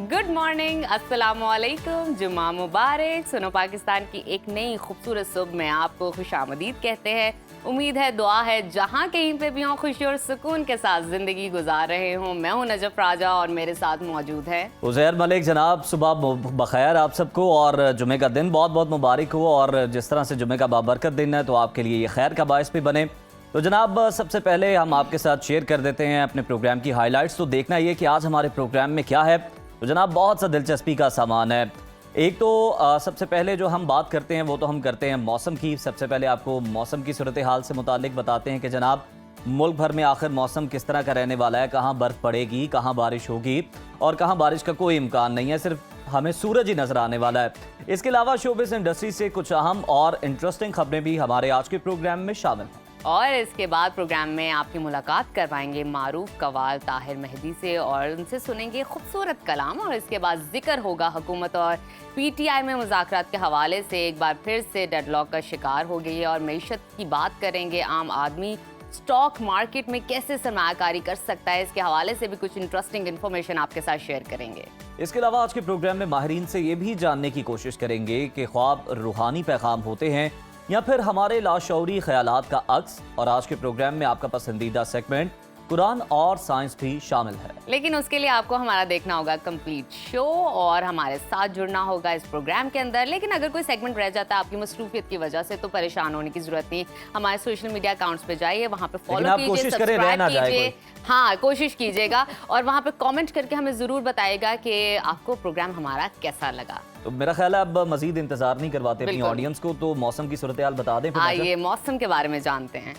Good morning, अस्सलाम वालेकुम, जुम्मा मुबारक। सुनो पाकिस्तान की एक नई खूबसूरत सुबह में आपको खुशामदीद कहते हैं। उम्मीद है, दुआ है जहाँ कहीं पे भी हों खुशी और सुकून के साथ ज़िंदगी गुजार रहे हों। मैं हूँ नजफ राजा और मेरे साथ मौजूद है उज़ैर मलिक। जनाब सुबह बखैर आप सबको और जुमे का दिन बहुत बहुत मुबारक हो। और जिस तरह से जुमे का बाबरकत दिन है तो आपके लिए ये खैर का बायस भी बने। तो जनाब सबसे पहले हम आपके साथ शेयर कर देते हैं अपने प्रोग्राम की हाइलाइट्स। तो देखना ये कि आज हमारे प्रोग्राम में क्या है। तो जनाब बहुत सा दिलचस्पी का सामान है। एक तो सबसे पहले जो हम बात करते हैं वो तो हम करते हैं मौसम की। सबसे पहले आपको मौसम की सूरत हाल से मुतालिक बताते हैं कि जनाब मुल्क भर में आखिर मौसम किस तरह का रहने वाला है, कहाँ बर्फ़ पड़ेगी, कहाँ बारिश होगी और कहाँ बारिश का कोई इम्कान नहीं है, सिर्फ हमें सूरज ही नज़र आने वाला है। इसके अलावा शोबिज़ इंडस्ट्री से कुछ अहम और इंटरेस्टिंग खबरें भी हमारे आज के प्रोग्राम में शामिल हैं। और इसके बाद प्रोग्राम में आपकी मुलाकात करवाएंगे मारूफ कवाल ताहिर मेहदी से और उनसे सुनेंगे खूबसूरत कलाम। और इसके बाद जिक्र होगा हुकूमत और पीटीआई में मुज़ाकरात के हवाले से एक बार फिर से डेडलॉक का शिकार हो गई है। और मईशत की बात करेंगे, आम आदमी स्टॉक मार्केट में कैसे सरमायाकारी कर सकता है, इसके हवाले से भी कुछ इंटरेस्टिंग इन्फॉर्मेशन आपके साथ शेयर करेंगे। इसके अलावा आज के प्रोग्राम में माहिरीन से ये भी जानने की कोशिश करेंगे कि ख्वाब रूहानी पैगाम होते हैं या फिर हमारे लाशऊरी ख्यालात का अक्स। और आज के प्रोग्राम में आपका पसंदीदा सेगमेंट कुरान और साइंस भी शामिल है। लेकिन उसके लिए आपको हमारा देखना होगा कंप्लीट शो और हमारे साथ जुड़ना होगा इस प्रोग्राम के अंदर। लेकिन अगर कोई सेगमेंट रह जाता है आपकी मसरूफियत की वजह से तो परेशान होने की जरूरत नहीं। हमारे सोशल मीडिया अकाउंट्स पे जाइए, वहाँ पे फॉलो कीजिए, सब्सक्राइब कीजिए। हाँ, कोशिश कीजिएगा और वहाँ पे कमेंट करके हमें जरूर बताइएगा कि आपको प्रोग्राम हमारा कैसा लगा। तो मेरा ख्याल है अब मजीद इंतजार नहीं करवाते अपनी ऑडियंस को, तो मौसम की सूरत हाल बता दें। आइए मौसम के बारे में जानते हैं।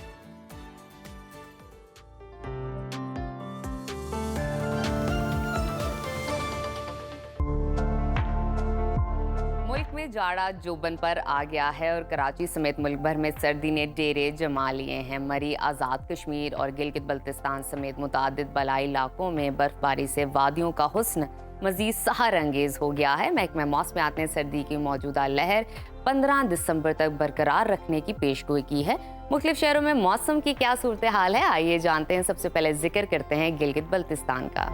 मुल्क में जाड़ा जोबन पर आ गया है और कराची समेत मुल्क भर में सर्दी ने डेरे जमा लिए हैं। मरी, आज़ाद कश्मीर और गिलगित बल्तिस्तान समेत मुतादिद बलाई इलाकों में बर्फबारी से वादियों का हुस्न मजीद सहर अंगेज हो गया है। महकमा मौसमियात ने सर्दी की मौजूदा लहर 15 दिसंबर तक बरकरार रखने की पेशगोई की है। मुख्तलिफ शहरों में मौसम की क्या सूरत हाल है, आइए जानते हैं। सबसे पहले जिक्र करते हैं गिलगित बल्तिस्तान का,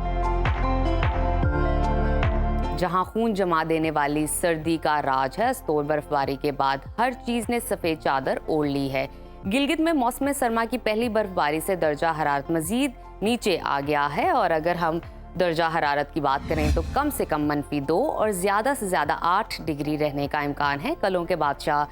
जहां खून जमा देने वाली सर्दी का राज है। अस्तोर बर्फबारी के बाद हर चीज ने सफेद चादर ओढ़ ली है। गिलगित में मौसम सरमा की पहली बर्फबारी से दर्जा हरारत मजीद नीचे आ गया है। और अगर हम दर्जा हरारत की बात करें तो कम से कम -2 और ज़्यादा से ज़्यादा 8 डिग्री रहने का इम्कान है। कलों के बादशाह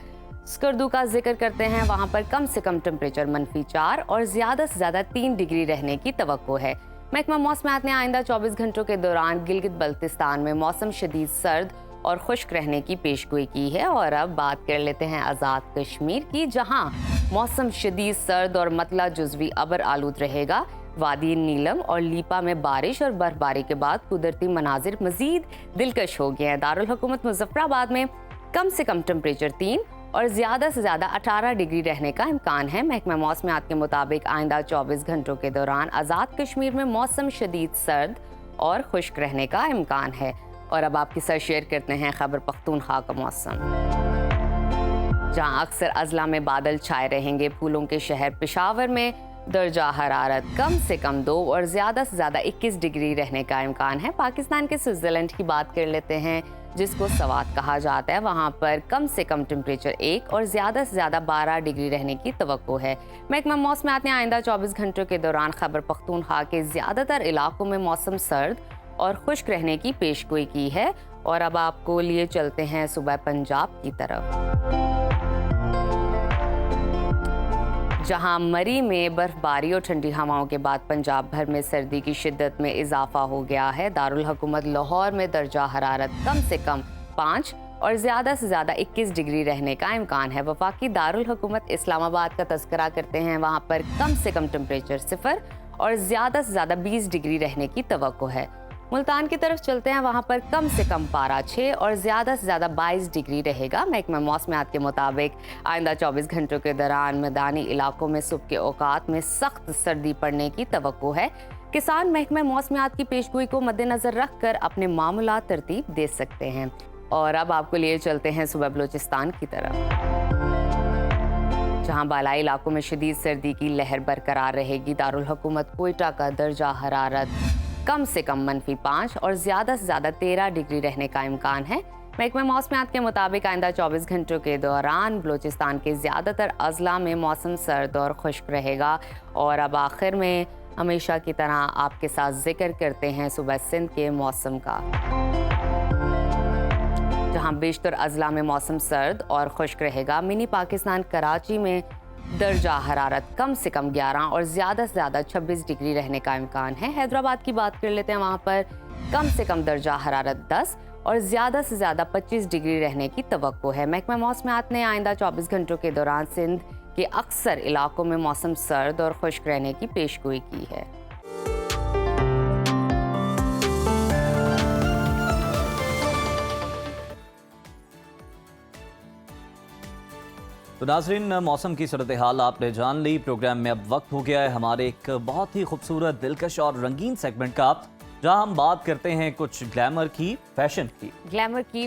स्कर्दू का जिक्र करते हैं, वहाँ पर कम से कम टेम्परेचर -4 और ज़्यादा से ज़्यादा 3 डिग्री रहने की तवक्को है। महकमा मौसमियात ने आइंदा 24 घंटों के दौरान गिलगित बल्तिस्तान में मौसम शदीद सर्द और खुश्क रहने की पेशगोई की है। और अब बात कर लेते हैं आज़ाद कश्मीर की, जहाँ मौसम शदीद सर्द और मतला जुज़वी अबर आलूद रहेगा। वादी नीलम और लीपा में बारिश और बर्फबारी के बाद कुदरती मनाजिर मजीद दिलकश हो गए हैं। दारुल हुकूमत मुजफ्फराबाद में कम से कम टेम्परेचर 3 और ज़्यादा से ज़्यादा 18 डिग्री रहने का इम्कान है। महकमा मौसमियात के मुताबिक आइंदा 24 घंटों के दौरान आज़ाद कश्मीर में मौसम शदीद सर्द और खुश्क रहने का इम्कान है। और अब आपके साथ शेयर करते हैं खैबर पख्तूनख्वा का मौसम, जहाँ अक्सर अजला में बादल छाए रहेंगे। फूलों के शहर पेशावर में दर्जा हरारत कम से कम 2 और ज़्यादा से ज़्यादा 21 डिग्री रहने का इम्कान है। पाकिस्तान के स्विट्ज़रलैंड की बात कर लेते हैं, जिसको सवात कहा जाता है। वहाँ पर कम से कम टेम्परेचर 1 और ज़्यादा से ज़्यादा 12 डिग्री रहने की तवक्को है। महकमा मौसमियात ने आइंदा 24 घंटों के दौरान खैबर पख्तूनख्वा के ज़्यादातर इलाकों में मौसम सर्द और खुश्क रहने की पेशगोई की है। और अब आपको लिए चलते हैं सुबह पंजाब की तरफ, जहां मरी में बर्फबारी और ठंडी हवाओं के बाद पंजाब भर में सर्दी की शिद्दत में इजाफा हो गया है। दारुल हुकूमत लाहौर में दर्जा हरारत कम से कम 5 और ज़्यादा से ज़्यादा 21 डिग्री रहने का इम्कान है। वफाकी दारुल हुकूमत इस्लामाबाद का तज़किरा करते हैं, वहाँ पर कम से कम टेम्परेचर 0 और ज़्यादा से ज़्यादा 20 डिग्री रहने की तवक्को है। मुल्तान की तरफ चलते हैं, वहाँ पर कम से कम पारा 6 और ज़्यादा से ज़्यादा 22 डिग्री रहेगा। महकमा मौसमियात के मुताबिक आइंदा 24 घंटों के दौरान मैदानी इलाकों में सुबह के औकात में सख्त सर्दी पड़ने की तवक्को है। किसान महकमा मौसमियात की पेशगोई को मद्देनज़र रख कर अपने मामूलात तरतीब दे सकते हैं। और अब आपको लिए चलते हैं सुबह बलूचिस्तान की तरफ, जहां बालाई इलाकों में शदीद सर्दी की लहर बरकरार रहेगी। दारुल हुकूमत कोयटा का दर्जा हरारत कम से कम -5 और ज़्यादा से ज़्यादा 13 डिग्री रहने का इम्कान है। महकमा मौसमियात के मुताबिक आइंदा 24 घंटों के दौरान बलूचिस्तान के ज़्यादातर अजला में मौसम सर्द और खुश्क रहेगा। और अब आखिर में हमेशा की तरह आपके साथ जिक्र करते हैं सुबह सिंध के मौसम का, जहां बेशतर अजला में मौसम सर्द और खुश्क रहेगा। मिनी पाकिस्तान कराची में दर्जा हरारत कम से कम 11 और ज़्यादा से ज़्यादा 26 डिग्री रहने का इम्कान है। हैदराबाद की बात कर लेते हैं, वहाँ पर कम से कम दर्जा हरारत 10 और ज़्यादा से ज़्यादा 25 डिग्री रहने की तवक्को है। महकमा मौसमियात ने आइंदा 24 घंटों के दौरान सिंध के अक्सर इलाकों में मौसम सर्द और खुश्क रहने की पेशगोई की है। तो नाज़रीन, मौसम की सूरत हाल आपने जान ली। प्रोग्राम में अब वक्त हो गया है हमारे एक बहुत ही खूबसूरत, दिलकश और रंगीन सेगमेंट का, जहां हम बात करते हैं कुछ ग्लैमर की, फैशन की,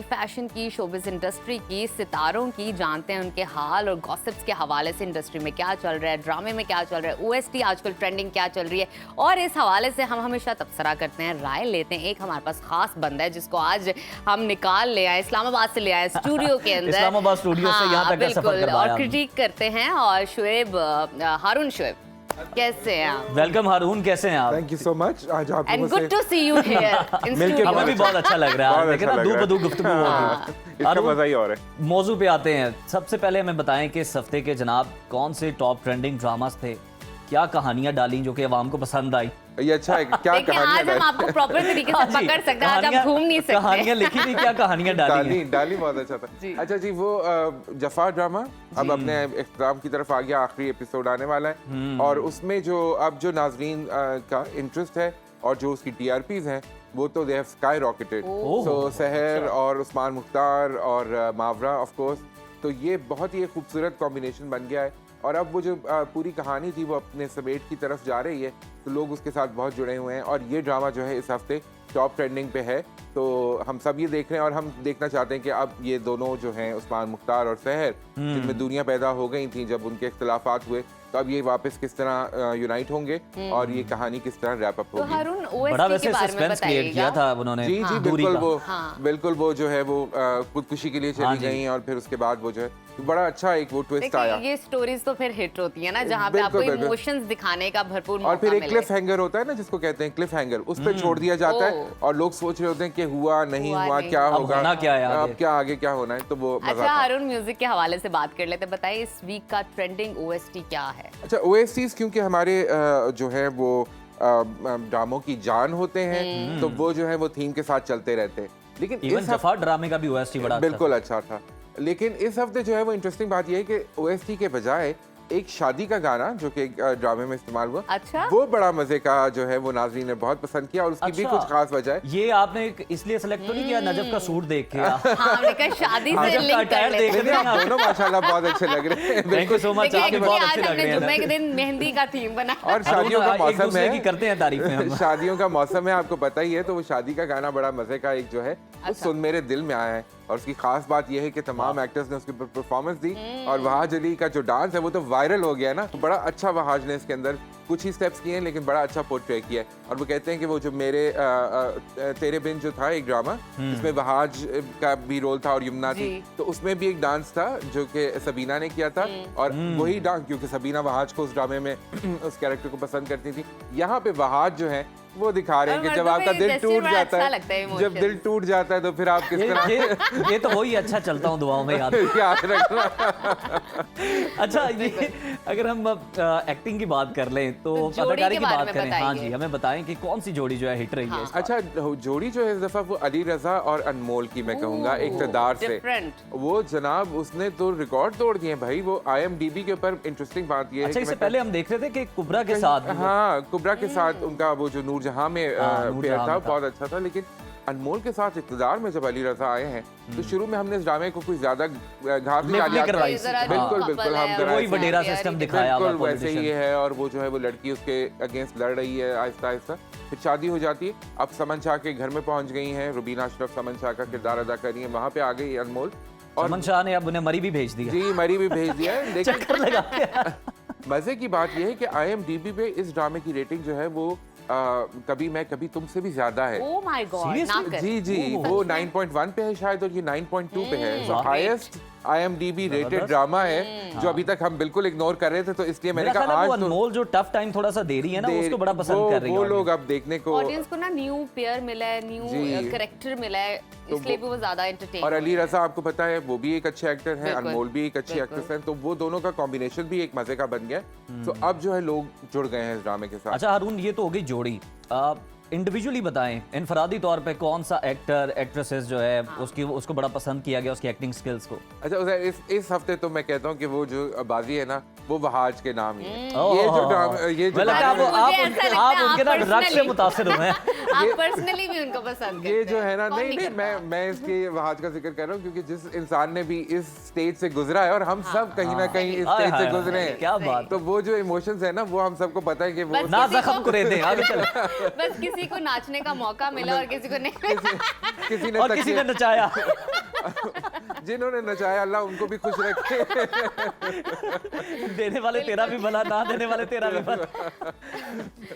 फैशन की, शोबिज़ इंडस्ट्री की, सितारों की। जानते हैं उनके हाल और गॉसिप्स के हवाले से इंडस्ट्री में क्या चल रहा है, ड्रामे में क्या चल रहा है, OST आजकल ट्रेंडिंग क्या चल रही है। और इस हवाले से हम हमेशा तबसरा करते हैं, राय लेते हैं। एक हमारे पास खास बंदा है जिसको आज हम निकाल ले आए, इस्लामाबाद से ले आए स्टूडियो के अंदर। इस्लामाबाद स्टूडियो से यहाँ तक का सफर करवाया। और क्रिटिक करते हैं। और शुएब, हारून शुएब, कैसे हैं आप? वेलकम हारून, कैसे हैं आप? Thank you so much. आज आप and good to see you here in मिलके स्टूडियो। हमें भी बहुत अच्छा लग रहा है। लेकिन ना दो बदू गुफ्तगू होगी। इसका मजा ही और है। मौजू पे आते हैं। सबसे पहले हमें बताएं कि इस हफ्ते के जनाब कौन से टॉप ट्रेंडिंग ड्रामास थे, क्या कहानियां डाली जो कि अवाम को पसंद आई? ये अच्छा है। क्या देखिए, आज हम आपको प्रॉपर तरीके से पकड़ सकते हैं, आज आप घूम नहीं सकते। कहानियां लिखी थी, क्या कहानियां डाली हैं? डाली बहुत अच्छा था। अच्छा जी, वो जफा ड्रामा अब अपने इख्तिताम की तरफ आ गया, आखिरी एपिसोड आने वाला है। और उसमें जो अब जो नाजरीन का इंटरेस्ट है और जो उसकी TRPs हैं, वो तो दे हैव स्काई रॉकेटेड। सो सहर और उस्मान मुख्तार और मावरा ऑफ कोर्स, तो ये बहुत ही खूबसूरत कॉम्बिनेशन बन गया है। और अब वो जो पूरी कहानी थी वो अपने समेट की तरफ जा रही है, तो लोग उसके साथ बहुत जुड़े हुए हैं। और ये ड्रामा जो है इस हफ्ते टॉप ट्रेंडिंग पे है, तो हम सब ये देख रहे हैं। और हम देखना चाहते हैं कि अब ये दोनों जो हैं, उस्मान मुख्तार और सहर, जिनमें दूरियां पैदा हो गई थी जब उनके इख्तिलाफात हुए, तो अब ये वापस किस तरह यूनाइट होंगे और ये कहानी किस तरह रैप अप तो होगी। हारून, बड़ा OST वैसे के बारे में सस्पेंस क्रिएट किया बताइएगा। था उन्होंने। जी जी, दूरी बिल्कुल का। वो बिल्कुल वो जो है वो खुदकुशी के लिए हाँ चली जी। गई और फिर उसके बाद वो जो है बड़ा अच्छा एक वो ट्विस्ट देखिए, आया। ये स्टोरीज तो फिर हिट होती है ना, जहाँ पे आपको बिल्कुल, बिल्कुल। इमोशंस दिखाने का भरपूर और मौका फिर एक मिले। क्लिफ हैंगर होता है ना, जिसको कहते हैं क्लिफ हैंगर, उस पर छोड़ दिया जाता है और लोग सोच रहे होते हैं कि हुआ नहीं हुआ, क्या अब होगा, होना क्या है आगे? अब क्या आगे क्या होना है, तो वो मजा अच्छा आता है। हारून, म्यूजिक के हवाले से बात कर लेते हैं। बताइए इस वीक का ट्रेंडिंग OST क्या है? अच्छा, OSTs क्योंकि हमारे जो है वो ड्रामों की जान होते हैं, तो वो जो है वो थीम के साथ चलते रहते हैं। लेकिन इवन इस जफा ड्रामे का भी OST बड़ा अच्छा बिल्कुल अच्छा था। लेकिन इस हफ्ते जो है वो इंटरेस्टिंग बात यह है कि OST के बजाय एक शादी का गाना जो कि ड्रामे में इस्तेमाल हुआ, अच्छा? वो बड़ा मजे का जो है वो नाज़रीन ने बहुत पसंद किया। और उसकी भी अच्छा। कुछ खास वजह है। ये आपने इसलिए सेलेक्ट तो नहीं किया नजब का सूट देख के? हाँ, हमने कहा शादी से नजब का लिंक कर अटायर लेते देख हैं। के लेकिन आप दोनों माशाल्लाह बहुत अच्छे लग रहे हैं। थैंक यू सो मच, देखिए, आपके बहुत आज अच्छे लग हमने रहे हैं। जुम्मे के दिन मेहंदी का थीम बना। और शादियों का एक मौसम दूसरे की है, करते हैं तारीफें हम। शादियों का मौसम है, आपको पता ही है। तो वो शादी का गाना बड़ा मजे का एक जो है वो सुन मेरे दिल में आया है। और उसकी खास बात यह है कि तमाम एक्टर्स ने उसकी परफॉर्मेंस दी। और वहाज अली का जो डांस है वो तो वायरल हो गया ना, तो बड़ा अच्छा वहाज ने इसके अंदर कुछ ही स्टेप्स किए हैं, लेकिन बड़ा अच्छा पोर्ट्रे किया है। और वो कहते हैं कि वो जो मेरे तेरे बिन जो था एक ड्रामा, जिसमें वहाज का भी रोल था और यमुना थी, तो उसमें भी एक डांस था जो कि सबीना ने किया था। और वही डांस, क्योंकि सबीना वहाज को उस ड्रामे में उस कैरेक्टर को पसंद करती थी, यहाँ पे वहाज जो है वो दिखा रहे हैं कि जब आपका दिल टूट जाता है, जब दिल टूट जाता है तो फिर आप किस तरह ये तो वही अच्छा चलता हूँ दुआओं में याद याद रखना। अच्छा, ये अगर हम एक्टिंग की बात कर लें तो जोड़ी अदाकारी के की बारे बात में करें। हाँ बताइए। जी, हमें बताएं कि कौन सी जोड़ी जो है हिट रही है इस बार? अच्छा, जोड़ी जो है इस दफा वो अली रजा और अनमोल की मैं कहूंगा इक़्तिदार से। डिफरेंट। वो जनाब उसने तो रिकॉर्ड तोड़ दिए भाई। वो IMDb के ऊपर इंटरेस्टिंग बात ये है अच्छा, कि इससे मैं पहले हम देख रहे थे कि कुबरा के साथ हाँ, कुबरा के साथ उनका वो जो नूरजहां में पेयर नूरजहां था में था। बहुत अच्छा था। लेकिन अनमोल के साथ इक़्तिदार में जब अली रजा आए हैं तो शुरू में हमने इस ड्रामे को कोई ज्यादा घात नहीं नहीं डाली। करवाई। बिल्कुल बिल्कुल, हम तो वही वडेरा सिस्टम दिखाया बिल्कुल हुआ वैसे ही है। और वो जो है वो लड़की उसके अगेंस्ट लड़ रही है आहिस्ता आहिस्ता, फिर शादी हो जाती है। अब समन शाह के घर में पहुंच गई हैं, रुबीना अशरफ समन शाह का किरदार अदा कर रही है, वहां पे आ गई अनमोल। और समन शाह ने अब उन्हें मरी भी भेज दिया। जी, मरी भी भेज दिया है। लेकिन चक्कर लगा के। मजे की बात यह है कि IMDb पे इस ड्रामे की रेटिंग जो है वो कभी मैं कभी तुमसे भी ज्यादा है। ओह माय गॉड, ना Seriously? कर। जी जी, वो 9.1 पे है शायद और ये 9.2 पे है। तो हाईएस्ट IMDb रेटेड ड्रामा है जो अभी तक हम बिल्कुल इग्नोर कर रहे थे, तो इसलिए मैंने मेरा कहा ख्याल है वो आज तो अनमोल जो टफ टाइम थोड़ा सा दे रही है ना, उसको बड़ा पसंद कर रही है वो audience। लोग अब देखने को। ऑडियंस को ना न्यू पेयर मिला है, न्यू जी। कैरेक्टर मिला है, इसलिए भी वो ज्यादा एंटरटेन। और अली रजा आपको पता है वो भी एक अच्छे एक्टर हैं, बिल्कुल, अनमोल भी एक अच्छी बिल्कुल। एक्ट्रेस हैं, तो वो दोनों का कॉम्बिनेशन भी एक मजे का बन गया। तो अब जो है लोग जुड़ गए हैं इस ड्रामे के साथ। अच्छा हारून, ये तो हो गई जोड़ी। इंडिविजुअली बताएं, इनफरादी तौर पे कौन सा एक्टर एक्ट्रेसेस जो है उसको बड़ा पसंद किया गया, उसकी एक्टिंग स्किल्स को? अच्छा उसे इस हफ्ते तो मैं कहता हूँ कि वो जो बाजी है ना वो वहाज के नाम ही है। ओह, ये जो ड्रामा ये जो मुझे लगा ड्रामा- आप उनके ना ड्रग्स से मुतासिर हुए हैं। आप पर्सनली भी उनको पसंद करते ये जो है ना, कौन नहीं नहीं, करता? मैं इसके वहाज का जिक्र कर रहा हूँ क्योंकि जिस इंसान ने भी इस स्टेज से गुजरा है और हम सब कहीं ना कहीं इस हाय, स्टेज से हाय, गुजरे हाय, हैं, क्या बात। तो वो जो इमोशंस है ना वो हम सबको पता है कि वो बस ना किसी जख्म को- करे दे, आगे चले। बस किसी को नाचने का मौका मिला और किसी को नहीं। किसी ने और किसी ने नचाया। जिन्होंने नचाया अल्लाह उनको भी खुश रखे। देने वाले तेरा भी भला, ना देने वाले तेरा भी भला।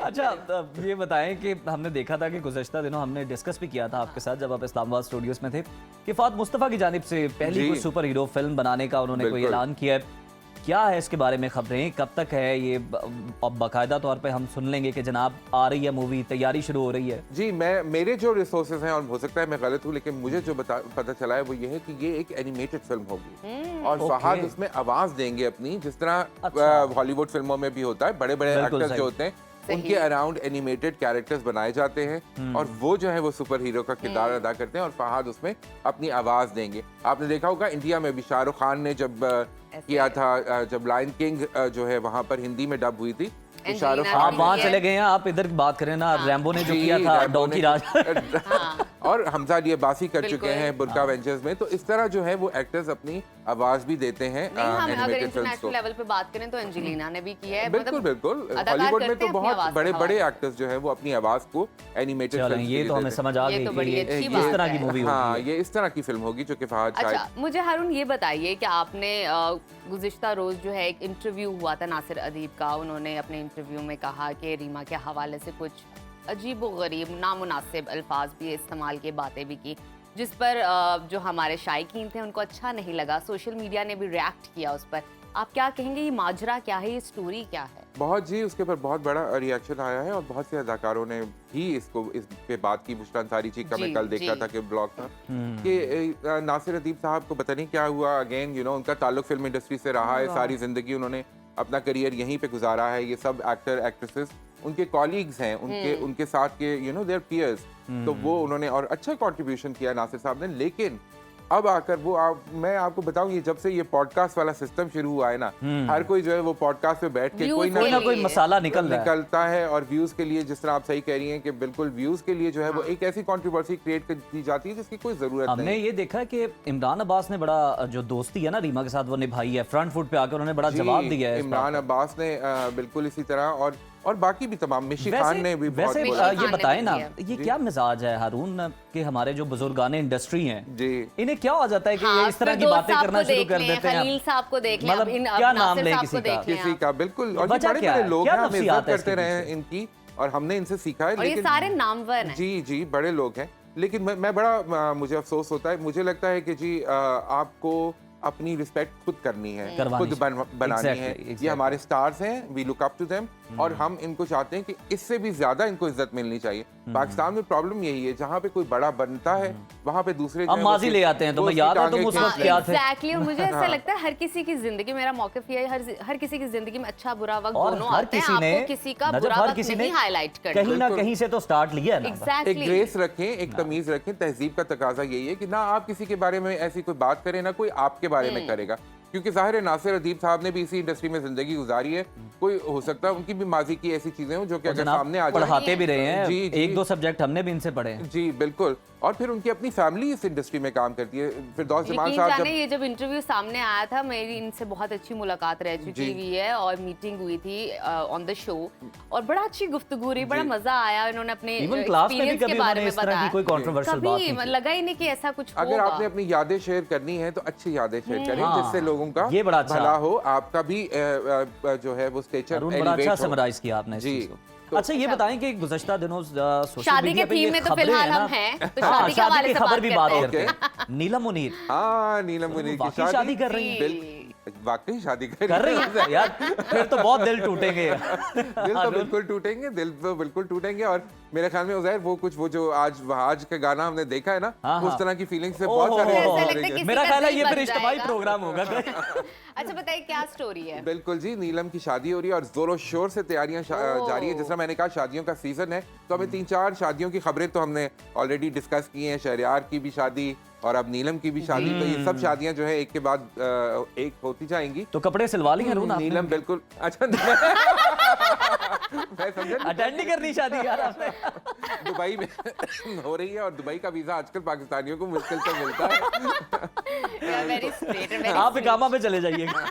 अच्छा, अब ये बताएं कि हमने देखा था कि गुज़श्ता दिनों हमने डिस्कस भी किया था आपके साथ जब आप इस्लामाबाद स्टूडियोज में थे कि फ़ात मुस्तफ़ा की जानिब से पहली जी। कोई सुपर हीरो फिल्म बनाने का उन्होंने कोई बिल्कुल। ऐलान किया है। क्या है इसके बारे में खबरें, कब तक है ये? अब बाकायदा तौर पे हम सुन लेंगे कि जनाब आ रही है मूवी, तैयारी शुरू हो रही है? जी, मेरे जो रिसोर्सेज हैं, और हो सकता है मैं गलत हूँ, लेकिन मुझे जो पता चला है वो ये है कि ये एक एनिमेटेड फिल्म होगी और फहाद ओके। उसमें आवाज देंगे अपनी, जिस तरह अच्छा। हॉलीवुड फिल्मों में भी होता है, बड़े बड़े बिल्कुल एक्टर्स सही। जो होते हैं उनके अराउंड एनिमेटेड कैरेक्टर्स बनाए जाते हैं और वो जो है वो सुपर हीरो का किरदार अदा करते हैं और फहाद उसमें अपनी आवाज देंगे। आपने देखा होगा इंडिया में भी शाहरुख खान ने जब किया था, जब लायन किंग जो है वहां पर हिंदी में डब हुई थी, तो शाहरुख एंजेलिना आप खान वहाँ ये- चले गए हैं, आप इधर बात करें ना। रैम्बो ने जो जी, किया था रैम्बो डोंकी ने- राज। और हमजा अब्बासी कर चुके बिल्कुल। हैं बुर्का वेंचर्स में, तो इस तरह जो है वो एक्टर्स अपनी आवाज भी देते हैं नहीं, हम अगर एनिमेटेड फिल्म्स को। इंटरनेशनल लेवल पे बात करें तो एंजेलिना ने भी किया है। बिल्कुल बिल्कुल, अदाकार हॉलीवुड में करते तो हैं अपनी बहुत आवाज बड़े का बड़े हवाला। एक्टर्स जो है वो अपनी आवाज को एनिमेटेड चलें, फिल्म ये तो हमें समझ आ ये गई तो कि बड़ी ये अच्छी इस बात तरह की है। मूवी हाँ, होगी। ये इस तरह की फिल्म होगी जो कि फहाद अच्छा, शायद। मुझे हारून ये बताइए कि आपने गुज़िश्ता रोज जो है एक इंटरव्यू हुआ था नासिर अदीब का, उन्होंने अपने इंटरव्यू में कहा कि रीमा के हवाले से कुछ अजीब व गरीब नामुनासिब अल्फाज भी इस्तेमाल की, बातें भी की, जिस पर जो हमारे शायकीन थे उनको अच्छा नहीं लगा। सोशल मीडिया ने भी रिएक्ट किया उस पर। आप क्या कहेंगे, ये माजरा क्या है, ये स्टोरी क्या है? बहुत जी, उसके ऊपर बहुत बड़ा रिएक्शन आया है और बहुत से अदाकारों ने भी इस पे बात की। बुशरा अंसारी जी का मैं जी, कल देख रहा जी। था कि ब्लॉग था कि नासिर अदीब साहब को पता नहीं क्या हुआ, अगेन उनका ताल्लुक फिल्म इंडस्ट्री से रहा है, सारी जिंदगी उन्होंने अपना करियर यहीं पे गुजारा है। ये सब एक्टर एक्ट्रेसेस उनके कॉलीग्स हैं, उनके साथ के देयर पीयर्स, तो वो उन्होंने और अच्छा कंट्रीब्यूशन किया नासिर साहब ने। लेकिन अब आकर मैं आपको बताऊं, ये जब से ये पॉडकास्ट वाला सिस्टम शुरू हुआ है ना, हर कोई जो है वो पॉडकास्ट पे बैठ के Views कोई कोई ना के कोई लिए। मसाला निकल रहा है। निकलता है और व्यूज के लिए, जिस तरह आप सही कह रही हैं कि बिल्कुल व्यूज के लिए जो है वो एक ऐसी कंट्रोवर्सी क्रिएट कर दी जाती है जिसकी कोई जरूरत हमने नहीं। ये देखा कि इमरान अब्बास ने बड़ा जो दोस्ती है ना रीमा के साथ वो निभाई है, फ्रंट फुट पे आकर उन्होंने बड़ा जी, जवाब दिया है इस बात इमरान पर। अब्बास ने बिल्कुल इसी तरह और बाकी भी तमाम, मिशी खान ने भी बहुत वैसे बोला। मिशी ये खान ने बताएं भी ना, किया। ये जी। क्या मिजाज है हारून कि हमारे जो बुजुर्गाने इंडस्ट्री हैं जी, इन्हें क्या हो जाता है कि ये इस तरह की फिरदौस बातें साहब करना को शुरू देख कर लें, देते हैं। खलील साहब को देख लें, मतलब अब इन क्या नाम नासिर लें साहब किसी को का? देख लें किसी आप। का बिल्कुल, और ये वजह बड़े क्या बड़े है? लोग क्या हैं, हम नफ्सियात इज्जत है करते इसके रहे हैं पीछे? इनकी और हमने इनसे सीखा है। और ये लेकिन सारे नामवर हैं। जी बड़े लोग हैं, लेकिन मैं बड़ा मुझे अफसोस होता है। मुझे लगता है कि जी आपको अपनी रिस्पेक्ट खुद करनी है, करवानी खुद बनानी Exactly, है। exactly. ये हमारे स्टार्स हैं, we look up to them, और हम इनको चाहते हैं कि इससे भी ज्यादा इनको इज्जत मिलनी चाहिए। पाकिस्तान में प्रॉब्लम यही है, जहाँ पे कोई बड़ा बनता है वहाँ पे दूसरे जो अब है वो माजी ले आते हैं, तो वो मैं उसकी याद है टांगें तुम उस खींच वक्त लें। क्या थे? एग्जैक्टली, और मुझे ऐसा लगता है हर किसी की जिंदगी, मेरा मौक़िफ़ ये है, हर किसी की जिंदगी में अच्छा बुरा वक्त और दोनों हर आते हैं। किसी ने आपको किसी का नजर बुरा हर वक्त किसी ने नहीं हाईलाइट कहीं करना। ना कहीं से तो स्टार्ट लिया है ना। एक एग्जैक्टली। ग्रेस रखें, एक तमीज रखें। तहजीब का तकाजा यही है कि ना आप किसी के बारे में ऐसी कोई बात करें, ना कोई आपके बारे में करेगा, क्योंकि जाहिर है नासिर अदीब साहब ने भी इसी इंडस्ट्री में जिंदगी गुजारी है। कोई हो सकता है उनकी भी माजी की ऐसी चीजें हो जो कि अगर जनाब सामने आ जाए। पढ़ाते भी रहे हैं, जी, जी। एक दो सब्जेक्ट हमने भी इनसे पढ़े हैं। जी बिल्कुल, और फिर उनकी अपनी फैमिली इस इंडस्ट्री में काम करती है। फिरदौस जमान यकीन साहब जाने, जब ये जब इंटरव्यू सामने आया था, मेरी इनसे बहुत अच्छी मुलाकात रह चुकी जी। हुई है और मीटिंग हुई थी ऑन द शो, और बड़ा अच्छी गुफ्तगू रही, बड़ा मजा आया। इन्होंने अपने इवन क्लास में भी एक्सपीरियंस के कभी बारे उन्होंने में इस तरह की बताया। कोई कंट्रोवर्शियल बात कभी नहीं की। लगा ही नहीं कि ऐसा कुछ अगर होगा। आपने अपनी यादें शेयर करनी है तो अच्छी यादें शेयर करें, हाँ, जिससे लोगों का ये बड़ा अच्छा। भला हो, आपका भी जो है वो स्टेचर अरुण, बड़ा अच्छा समराइज किया आपने इस जी। चीज को। अच्छा ये बताएं कि गुज़श्ता दिनों सोशल शादी मीडिया के पे ये थीम में तो खबरें फिलहाल हैं ना, हम हैं, तो हाँ, शादी के हवाले की से खबर भी बात करते करते हैं। हैं। नीलम मुनीर हाँ, नीलम मुनीर की वाकई शादी कर रही हैं? वाकई शादी कर रही हैं यार, फिर तो बहुत दिल टूटेंगे दिल तो बिल्कुल टूटेंगे, दिल तो बिल्कुल टूटेंगे। और मेरे ख्याल में उज़ैर वो जो आज का गाना हमने देखा है ना, हाँ, उस हाँ। तरह की फीलिंग से ओहो, बहुत सारे ऐसा लोग लगता है करेंगे। किसी मेरा का ख्याल है दिल ये बन फिर इज्तिमाई जाएगा। प्रोग्राम होगा। अच्छा बताइए क्या स्टोरी है? बिल्कुल जी, नीलम की शादी हो रही है और जोरों शोर से तैयारियां जारी है। जैसा मैंने कहा, शादियों का सीजन है, तो हमें 3-4 शादियों की खबरें तो हमने ऑलरेडी डिस्कस की हैं। शहरयार की भी शादी और अब नीलम की भी शादी, तो ये सब शादियां जो है एक के बाद एक होती जाएंगी। तो कपड़े सिलवा लिए अरुण आपने? नीलम बिल्कुल अच्छा मैं समझा नहीं। अटेंड नहीं करनी शादी यार आपने? दुबई में हो रही है और दुबई का वीजा आजकल पाकिस्तानियों को मुश्किल से मिलता है। वेरी स्ट्रेट, आप इकामा पे चले जाइएगा।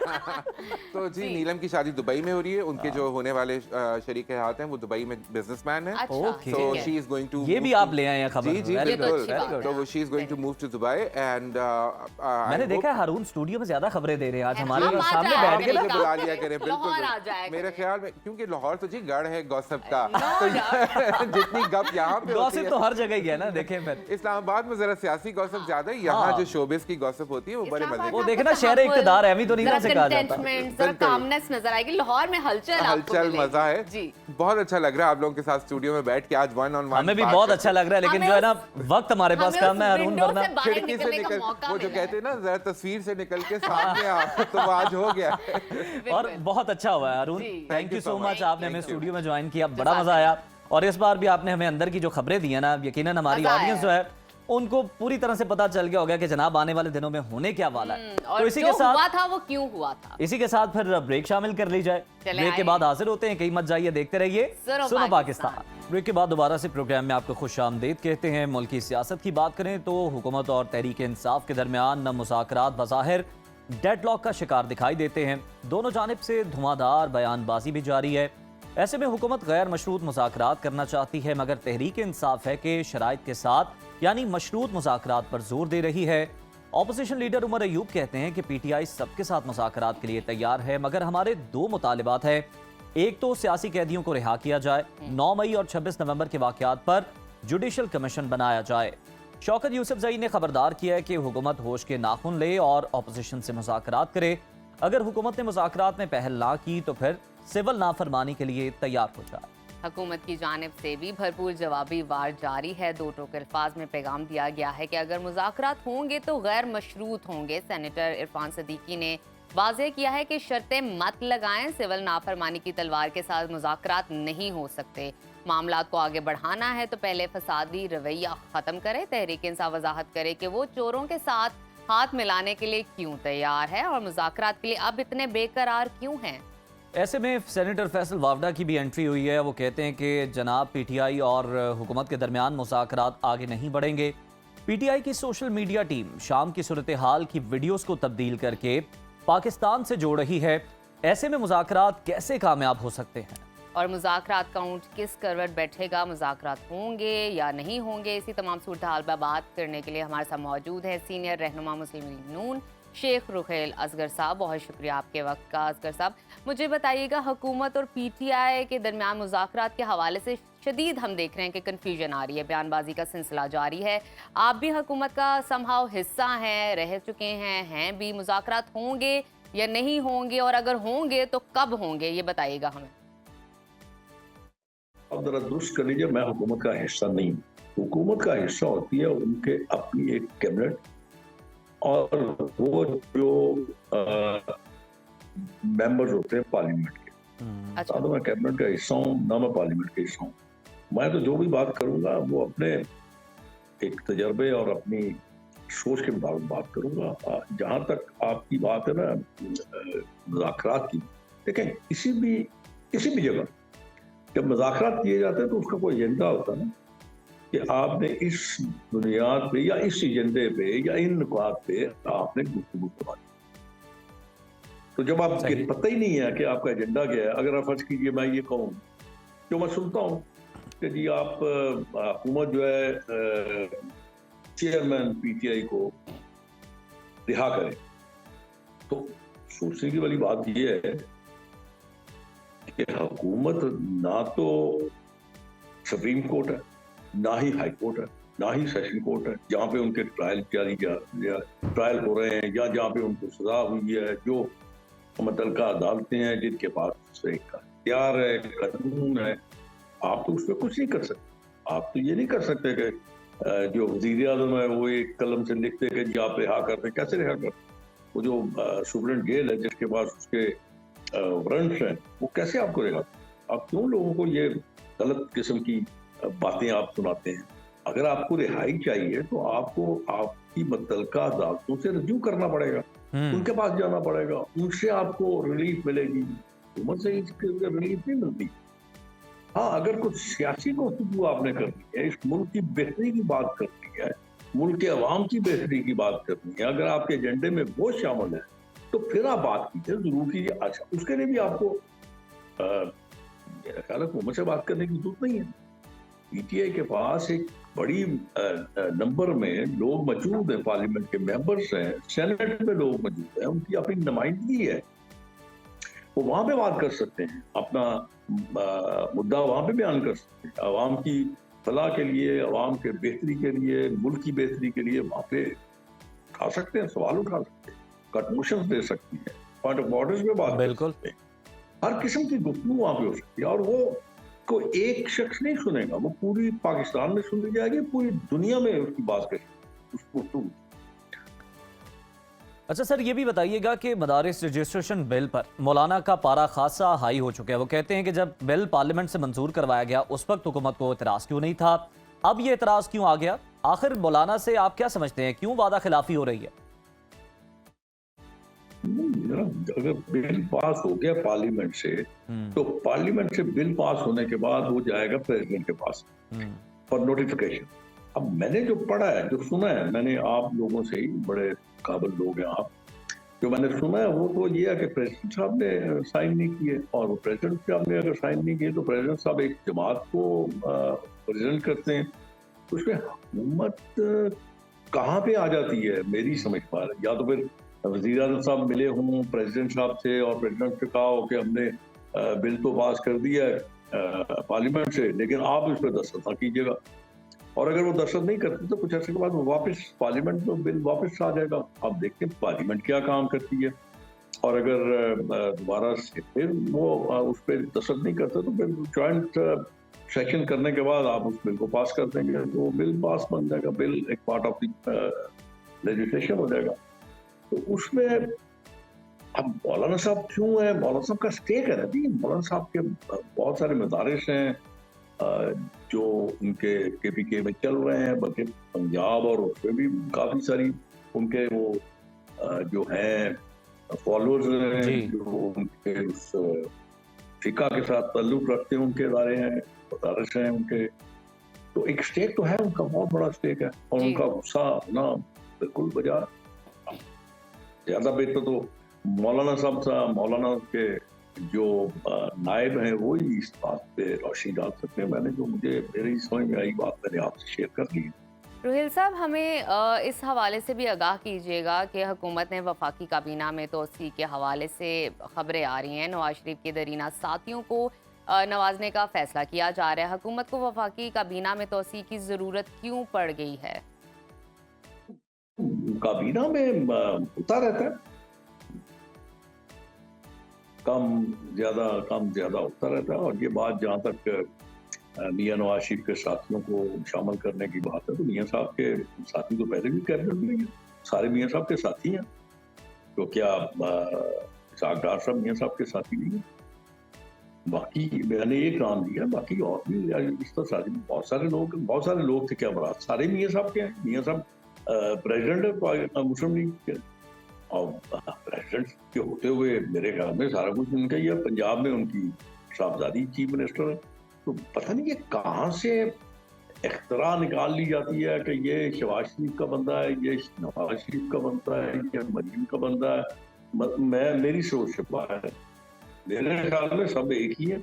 तो जी, नीलम की शादी दुबई में हो रही है। उनके जो होने वाले शरीक हाथ हैं वो दुबई में बिजनेसमैन हैं। Okay. So she is going to ये move भी to- आप ले आए हैं खबर। जी जी Very good, बिल्कुल। very good। तो वो she is going to move to Dubai and मैंने देखा है हारून स्टूडियो में ज्यादा खबरें दे रहे हैं आज हमारे हम आ सामने जाएं, बैठ के मुझे ना। बुला लिया करें बिल्कुल। लाहौर आ जाया मेरे करें। ख्याल में क्योंकि लाहौर तो जी गढ़ है गॉसिप का, No तो doubt। जितनी गप यहाँ पे होती गॉसिप है, तो हर जगह ही है ना, देखें फिर। इस्लामाबाद में जरा सियासी गॉसिप ज्यादा है। यहाँ हाँ। जो शोबिस की गॉसिप होती है वो बड़े मजे वो की। देखे ना, शहर इक़्तिदार है, अभी तो नहीं ना से कहा जाता। कंटेंटमेंट, जरा बिल्कुल। कामनेस नजर आएगी। लाहौर में हलचल आपको हलचल मिलेगी। मजा है जी। बहुत अच्छा लग रहा है आप लोगों के साथ स्टूडियो में बैठ के आज वन ऑन वन। हमें भी बहुत अच्छा लग रहा है, लेकिन हमें जो है ना वक्त हमारे पास हमें कम उस है अरुण, window वरना से बाहर खिड़की से निकलने का निकल मौका वो जो मिला कहते हैं ना, जरा तस्वीर से निकल के सामने आ, तो वो आज हो गया। और बहुत अच्छा हुआ है अरुण। जी। थैंक यू सो मच, आपने हमें Thank you। स्टूडियो में ज्वाइन किया, बड़ा मजा आया। और इस बार भी आपने हमें अंदर की जो खबरें दी है ना, यकीनन हमारी मजा आया। ऑडियंस जो है उनको पूरी तरह से पता चल गया होगा कि जनाब आने वाले दिनों में होने क्या वाला है। और तो इसी जो के हुआ साथ था वो क्यों हुआ था। इसी के साथ फिर ब्रेक शामिल कर ली जाए। चले ब्रेक के आइए। बाद हाजिर होते हैं, कहीं मत जाइए, देखते रहिए सुनो सुनो पाकिस्तान। पाकिस्तान। ब्रेक के बाद दोबारा से प्रोग्राम में आपको खुशामदीद कहते हैं। मुल्क की सियासत की बात करें तो हुकूमत और तहरीक इंसाफ के दरमियान न मुज़ाकरात बज़ाहिर डेडलॉक का शिकार दिखाई देते हैं। दोनों जानिब से धुआंधार बयानबाजी भी जारी है। ऐसे में हुकूमत गैर मशरूत मुज़ाकरात करना चाहती है, मगर तहरीक इंसाफ है कि शराइत के साथ यानी मशरूत मुज़ाकरात पर जोर दे रही है। ऑपोजिशन लीडर उमर अयूब कहते हैं कि पीटीआई सबके साथ मुज़ाकरात के लिए तैयार है, मगर हमारे दो मुतालिबात है। एक तो सियासी कैदियों को रिहा किया जाए, 9 मई और 26 नवंबर के वाक़यात पर जुडिशल कमीशन बनाया जाए। शौकत यूसुफजई ने खबरदार किया है कि हुकूमत होश के नाखून ले और ऑपोजिशन से मुज़ाकरात करे। अगर हुकूमत ने मुज़ाकरात में पहल ना की तो फिर सिविल नाफरमानी के लिए तैयार हो जाए। हुकूमत की जानिब से भी भरपूर जवाबी वार जारी है। दो टोक अल्फाज में पैगाम दिया गया है कि अगर मुज़ाकरात होंगे तो गैर मशरूत होंगे। सेनेटर इरफान सदीकी ने वाज़ेह किया है कि शर्तें मत लगाएं, सिविल नाफरमानी की तलवार के साथ मुज़ाकरात नहीं हो सकते। मामला को आगे बढ़ाना है तो पहले फसादी रवैया ख़त्म करे। तहरीक इंसाफ वजाहत करे कि वो चोरों के साथ हाथ मिलाने के लिए क्यों तैयार है और मुज़ाकरात के लिए अब इतने बेकरार क्यों हैं। ऐसे में सेनेटर फैसल वावडा की भी एंट्री हुई है। वो कहते हैं कि जनाब पीटीआई और हुकूमत के दरमियान मुज़ाकरात आगे नहीं बढ़ेंगे। पीटीआई की सोशल मीडिया टीम शाम की सूरत हाल की वीडियोस को तब्दील करके पाकिस्तान से जोड़ रही है। ऐसे में मुज़ाकरात कैसे कामयाब हो सकते हैं और मुज़ाकरात का ऊँट किस करवट बैठेगा, मुज़ाकरात होंगे या नहीं होंगे, इसी तमाम सूरत हाल पर बात करने के लिए हमारे साथ मौजूद है सीनियर रहनुमा मुस्लिम लीग नून शेख रुखेल असगर साहब। बहुत शुक्रिया आपके वक्त का असगर साहब। मुझे बताइएगा, हुकूमत और पीटीआई के दरमियान मुज़ाकरात के हवाले से शदीद हम देख रहे हैं कि कन्फ्यूजन आ रही है, बयानबाजी का सिलसिला जारी है। आप भी हुकूमत का समहाउ हिस्सा हैं, रह चुके हैं भी। मुज़ाकरात होंगे या नहीं होंगे और अगर होंगे तो कब होंगे, ये बताइएगा हमें। अब जरा दुरुस्त कर लीजिए, मैं हुकूमत का हिस्सा नहीं हूँ। हुकूमत का हिस्सा होती है उनके अपनी एक कैबिनेट, और वो जो मेंबर्स होते हैं पार्लियामेंट के। अच्छा, तो मैं कैबिनेट का हिस्सा हूँ ना, मैं पार्लियामेंट का हिस्सा हूँ। मैं तो जो भी बात करूंगा वो अपने एक तजर्बे और अपनी सोच के मुताबिक बात करूंगा। जहां तक आपकी बात है ना मुज़ाकरात की, देखें किसी भी जगह जब मुज़ाकरात किए जाते हैं तो उसका कोई एजेंडा होता है ना, कि आपने इस बुनियाद पे या इस एजेंडे पे या इन नुकात पे आपने गुफ्तगू करवानी। तो जब आपको पता ही नहीं है कि आपका एजेंडा क्या है, अगर आप फर्ज कीजिए मैं ये कहूँ, जो मैं सुनता हूँ कि जी आप हुकूमत जो है चेयरमैन पीटीआई को रिहा करे, तो सोचने की वाली बात ये है कि हुकूमत ना तो सुप्रीम कोर्ट है, ना ही हाई कोर्ट है, ना ही सेशन कोर्ट है, जहाँ पे उनके ट्रायल जारी या ट्रायल हो रहे हैं या जहाँ पे उनको सजा हुई है, जो मुतल्लिका अदालतें हैं जिनके पास एक इख्तियार है, कानून है, आप तो उसमें कुछ नहीं कर सकते। आप तो ये नहीं कर सकते कि जो वज़ीर आज़म है वो एक कलम से लिखते कि जी आप रिहा कर दें। कैसे रिहा कर? वो जो सुप्रीम जेल है जिसके पास उसके वारंट्स हैं, वो कैसे आपको रिहा? आप क्यों लोगों को ये गलत किस्म की बातें आप सुनाते हैं? अगर आपको रिहाई चाहिए तो आपको आपकी मुतल्लिका अदालतों से रजू करना पड़ेगा, उनके पास जाना पड़ेगा, उनसे आपको रिलीफ मिलेगी। हुकूमत से इसके रिलीफ नहीं मिलती। हाँ, अगर कुछ सियासी गुफ्तगू आपने करनी है, इस मुल्क की बेहतरी की बात करनी है, मुल्क के अवाम की बेहतरी की बात करनी है, अगर आपके एजेंडे में वो शामिल है तो फिर आप बात कीजिए, जरूर कीजिए। अच्छा, उसके लिए भी आपको मेरा ख्याल है हुकूमत से बात करने की जरूरत नहीं है। पीटीआई के पास एक बड़ी नंबर में लोग मौजूद हैं, पार्लियामेंट के मेंबर्स हैं, सेनेट में लोग मौजूद हैं, उनकी अपनी नुमाइंदगी है, वो वहां पे बात कर सकते हैं, अपना मुद्दा वहां पे बयान कर सकते हैं, अवाम की फलाह के लिए, अवाम के बेहतरी के लिए, मुल्क की बेहतरी के लिए वहां पे उठा सकते हैं, सवाल उठा सकते हैं, कंट्रीब्यूशन दे सकती है, पॉइंट ऑफ ऑर्डर्स में बात कर सकते हैं, हर किस्म की गुफ्तगू वहां पे हो सकती है। और वो को एक शख्स नहीं सुनेगा, वो पूरी पाकिस्तान में सुनी जाएगी, पूरी दुनिया में उसकी बात करेगी, उस गुफ्तगू। अच्छा सर, ये भी बताइएगा कि मदारिस रजिस्ट्रेशन बिल पर मौलाना का पारा खासा हाई हो चुका है। वो कहते हैं कि जब बिल पार्लियामेंट से मंजूर करवाया गया उस वक्त हुकूमत को एतराज़ क्यों नहीं था, अब ये एतराज़ क्यों आ गया? आखिर मौलाना से आप क्या समझते हैं, क्यों वादा खिलाफी हो रही है? अगर बिल पास हो गया पार्लियामेंट से, तो पार्लियामेंट से बिल पास होने के बाद वो जाएगा प्रेसिडेंट के पास फॉर नोटिफिकेशन। अब मैंने जो पढ़ा है, जो सुना है, मैंने आप लोगों से ही, बड़े काबिल लोग हैं आप, जो मैंने सुना है वो तो ये है कि प्रेसिडेंट साहब ने साइन नहीं किए, और वो प्रेसिडेंट साहब ने अगर साइन नहीं किए तो प्रेसिडेंट साहब एक जमात को प्रेसिडेंट करते हैं, तो उसमें हुकूमत कहाँ पे आ जाती है मेरी समझ पर? या तो फिर वज़ीर आज़म साहब मिले हों प्रेसिडेंट साहब से और प्रेसिडेंट से कहा हो कि हमने बिल तो पास कर दिया है पार्लियामेंट से, लेकिन आप इस पर दस्तखत ना कीजिएगा। और अगर वो दस्तखत नहीं करते तो कुछ अर्से के बाद वो वापस पार्लियामेंट में बिल वापस आ जाएगा। अब देखते हैं पार्लियामेंट क्या काम करती है, और अगर दोबारा से फिर वो उस पर दस्तखत नहीं करते तो फिर जॉइंट सेशन करने के बाद आप उस बिल को पास कर देंगे, तो बिल पास बन जाएगा, बिल एक पार्ट ऑफ द लेजिस्लेशन हो जाएगा। तो उसमें अब मौलाना साहब क्यों है, मौलाना साहब का स्टेक है ना जी। मौलाना साहब के बहुत सारे मदारिस हैं जो उनके KPK में चल रहे हैं, बल्कि पंजाब और उसमें भी काफी सारी उनके वो जो हैं फॉलोअर्स हैं, जो उनके उस फिका के साथ ताल्लुक रखते हैं, उनके इदारे हैं, मदारिस हैं उनके, तो एक स्टेक तो है उनका, बहुत बड़ा स्टेक है, और उनका गुस्सा ना बिल्कुल बजा। ज्यादा बेहतर तो मौलाना साहब था, मौलाना के जो नायब हैं वो ही इस बात पे रोशनी डाल सकते हैं। मैंने जो मुझे मेरी समझ में आई बात मैंने आपसे शेयर कर ली। रोहिल साहब, हमें इस हवाले से भी आगाह कीजिएगा कि हुकूमत ने वफाकी काबीना में तोसी के हवाले से खबरें आ रही हैं, नवाज शरीफ के दरीना साथियों को नवाजने का फैसला किया जा रहा है। हुकूमत को वफाकी काबीना में तोसी की ज़रूरत क्यों पड़ गई है? काबीना में होता रहता है, कम ज्यादा होता रहता है, और ये बात जहाँ तक मियां नवाज शरीफ के साथियों को शामिल करने की बात है, तो मियां साहब के साथी तो पहले भी कैबिनेट में हैं, सारे मियां साहब के साथी हैं, तो क्या इसाक डार साहब मियां साहब के साथी नहीं है? बाकी मैंने एक नाम दिया, बाकी और भी इस तरह सारे बहुत सारे लोग थे, क्या बरात सारे मियां साहब के हैं। मियां साहब प्रेसिडेंट है मुस्लिम लीग के, और प्रेसिडेंट के होते हुए मेरे ख्याल में सारा कुछ उनका ही है। पंजाब में उनकी साहबजादी चीफ मिनिस्टर है, तो पता नहीं ये कहाँ से इख्तरा निकाल ली जाती है कि ये शहबाज शरीफ का बंदा है, ये नवाज शरीफ का बंदा है, ये मरीम का बंदा है। मेरी सोच से बाहर है, मेरे ख्याल में सब एक ही है,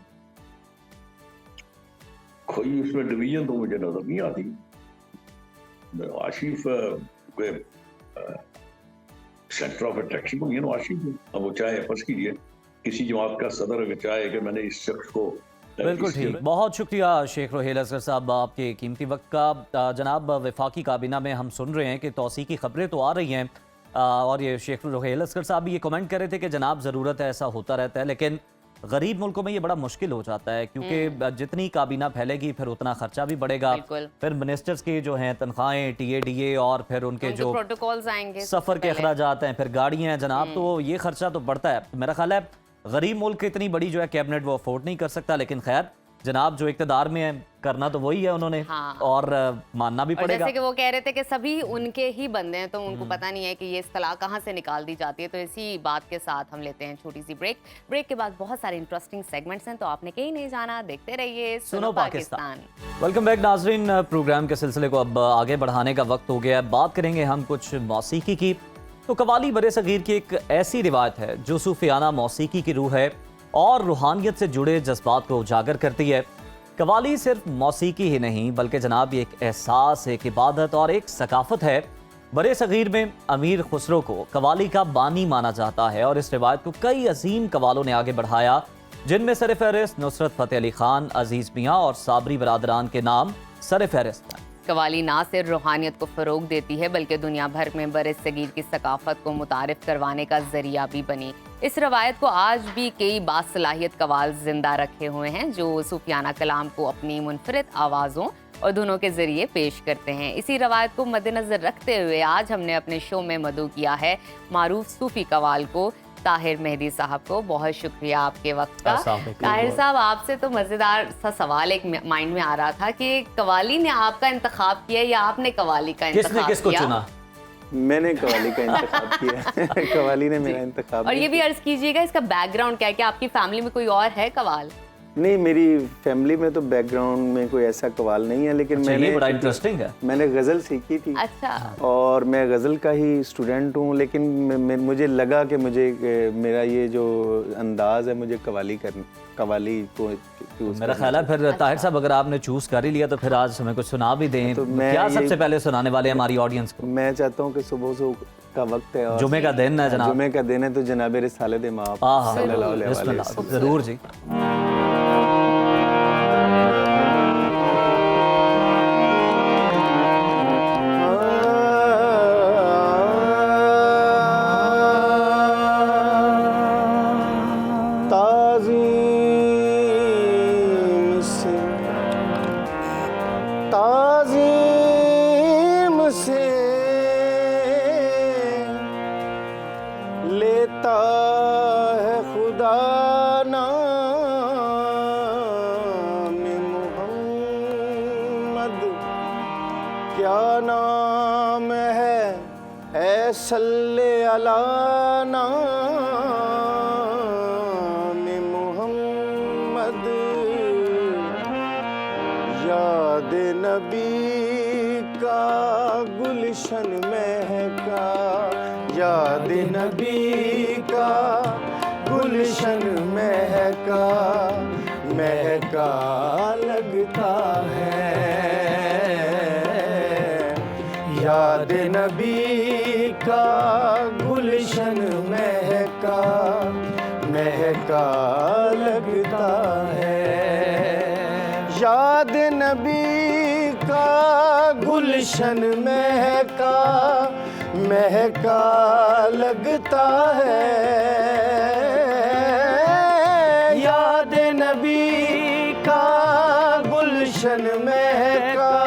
कोई उसमें डिवीजन तो मुझे नजर नहीं आती। Nawaz Sharif centre of attraction को नवाज शरीफ, अब वो चाहे फर्ज कीजिए किसी जमात का सदर अगर चाहे कि मैंने इस शख्स को बिल्कुल ठीक। बहुत शुक्रिया शेख रोहेल असगर साहब आपके कीमती वक्त का। जनाब, वफाकी काबीना में हम सुन रहे हैं कि तौसी की खबरें तो आ रही हैं, और ये शेख रोहेल असगर साहब भी ये कमेंट कर रहे थे कि जनाब ज़रूरत है, ऐसा होता रहता है, लेकिन गरीब मुल्कों में ये बड़ा मुश्किल हो जाता है, क्योंकि जितनी काबीना फैलेगी फिर उतना खर्चा भी बढ़ेगा, फिर मिनिस्टर्स की जो हैं तनख्वाहें, TADA, और फिर उनके जो प्रोटोकॉल्स आएंगे, सफ़र के अखराजात हैं, फिर गाड़ियाँ हैं जनाब, तो ये खर्चा तो बढ़ता है। मेरा ख्याल है गरीब मुल्क इतनी बड़ी जो है कैबिनेट वो अफोर्ड नहीं कर सकता, लेकिन खैर जनाब जो इक़्तिदार में है करना तो वही है उन्होंने, हाँ। और मानना भी पड़ेगा। जैसे कि वो कह रहे थे कि सभी उनके ही बंदे हैं, तो उनको पता नहीं है कि ये इस्तिलाह कहाँ से निकाल दी जाती है। तो इसी बात के साथ हम लेते हैं छोटी सी ब्रेक के बाद बहुत सारे इंटरेस्टिंग सेगमेंट्स हैं, तो आपने कहीं नहीं जाना, देखते रहिए सुनो पाकिस्तान। वेलकम बैक नाजरीन, प्रोग्राम के सिलसिले को अब आगे बढ़ाने का वक्त हो गया है। बात करेंगे हम कुछ मौसीकी की। तो कवाली बरे सगीर की एक ऐसी रिवायत है जो सूफियाना मौसीकी की रूह है और रूहानियत से जुड़े जज्बात को उजागर करती है। कवाली सिर्फ मौसीकी ही नहीं बल्कि जनाब एक एहसास, एक इबादत और एक सकाफत है। बरे सगीर में अमीर खुसरो को कवाली का बानी माना जाता है और इस रिवायत को कई अजीम कवालों ने आगे बढ़ाया, जिनमें सर फहरिस्त नुसरत फ़तेह अली खान, अजीज़ मियाँ और साबरी बरादरान के नाम सर फहरिस्त हैं। कवाली ना सिर्फ रूहानियत को फ़रोग देती है बल्कि दुनिया भर में बरे सगीर की सकाफत को मुतारिफ करवाने का जरिया भी बनी। इस रवायत को आज भी कई बासलाहियत कवाल जिंदा रखे हुए हैं जो सूफियाना कलाम को अपनी मुनफरिद आवाज़ों और धुनों के जरिए पेश करते हैं। इसी रवायत को मद्देनजर रखते हुए आज हमने अपने शो में मदऊ किया है मारूफ सूफी कवाल को ताहिर मेहदी साहब को। बहुत शुक्रिया आपके वक्त का। ताहिर साहब, आपसे तो मज़ेदार सा सवाल एक माइंड में आ रहा था कि कवाली ने आपका इंतखाब किया या आपने कवाली का इंतखाब किसको किया? चुना? मैंने कवाली का इंतखाब किया। कवाली ने मेरा इंतखाब और ये भी अर्ज कीजिएगा इसका बैकग्राउंड क्या है, कि आपकी फैमिली में कोई और है कवाल? नहीं, मेरी फैमिली में तो बैकग्राउंड में कोई ऐसा कवाल नहीं है, लेकिन मैंने बड़ा इंटरेस्टिंग है। मैंने गज़ल सीखी थी। अच्छा। और मैं गज़ल का ही स्टूडेंट हूँ, लेकिन मुझे लगा कि मुझे मेरा ये जो अंदाज़ है मुझे कवाली को मेरा ख्याल है फिर ताहिर साहब अगर आपने चूज कर ही लिया तो फिर आज हमें कुछ सुना भी दें। तो क्या सबसे पहले सुनाने वाले हैं हमारी ऑडियंस को? मैं चाहता हूँ कि सुबह का वक्त है और जुमे का दिन है जनाब। जुमे का दिन है तो जनाब रिसालत इमाम सल्लल्लाहु अलैहि वसल्लम। जरूर जी। ताज़ीम से लेता है खुदा नाम मुहम्मद। क्या नाम है सल्ले अला नाम मुहम्मद। याद नबी का गुलशन महका, याद नबी का गुलशन महका, महका लगता है। याद नबी का गुलशन महका, महका लगता है। याद नबी का गुलशन महका, महका लगता है। याद नबी का गुलशन महका,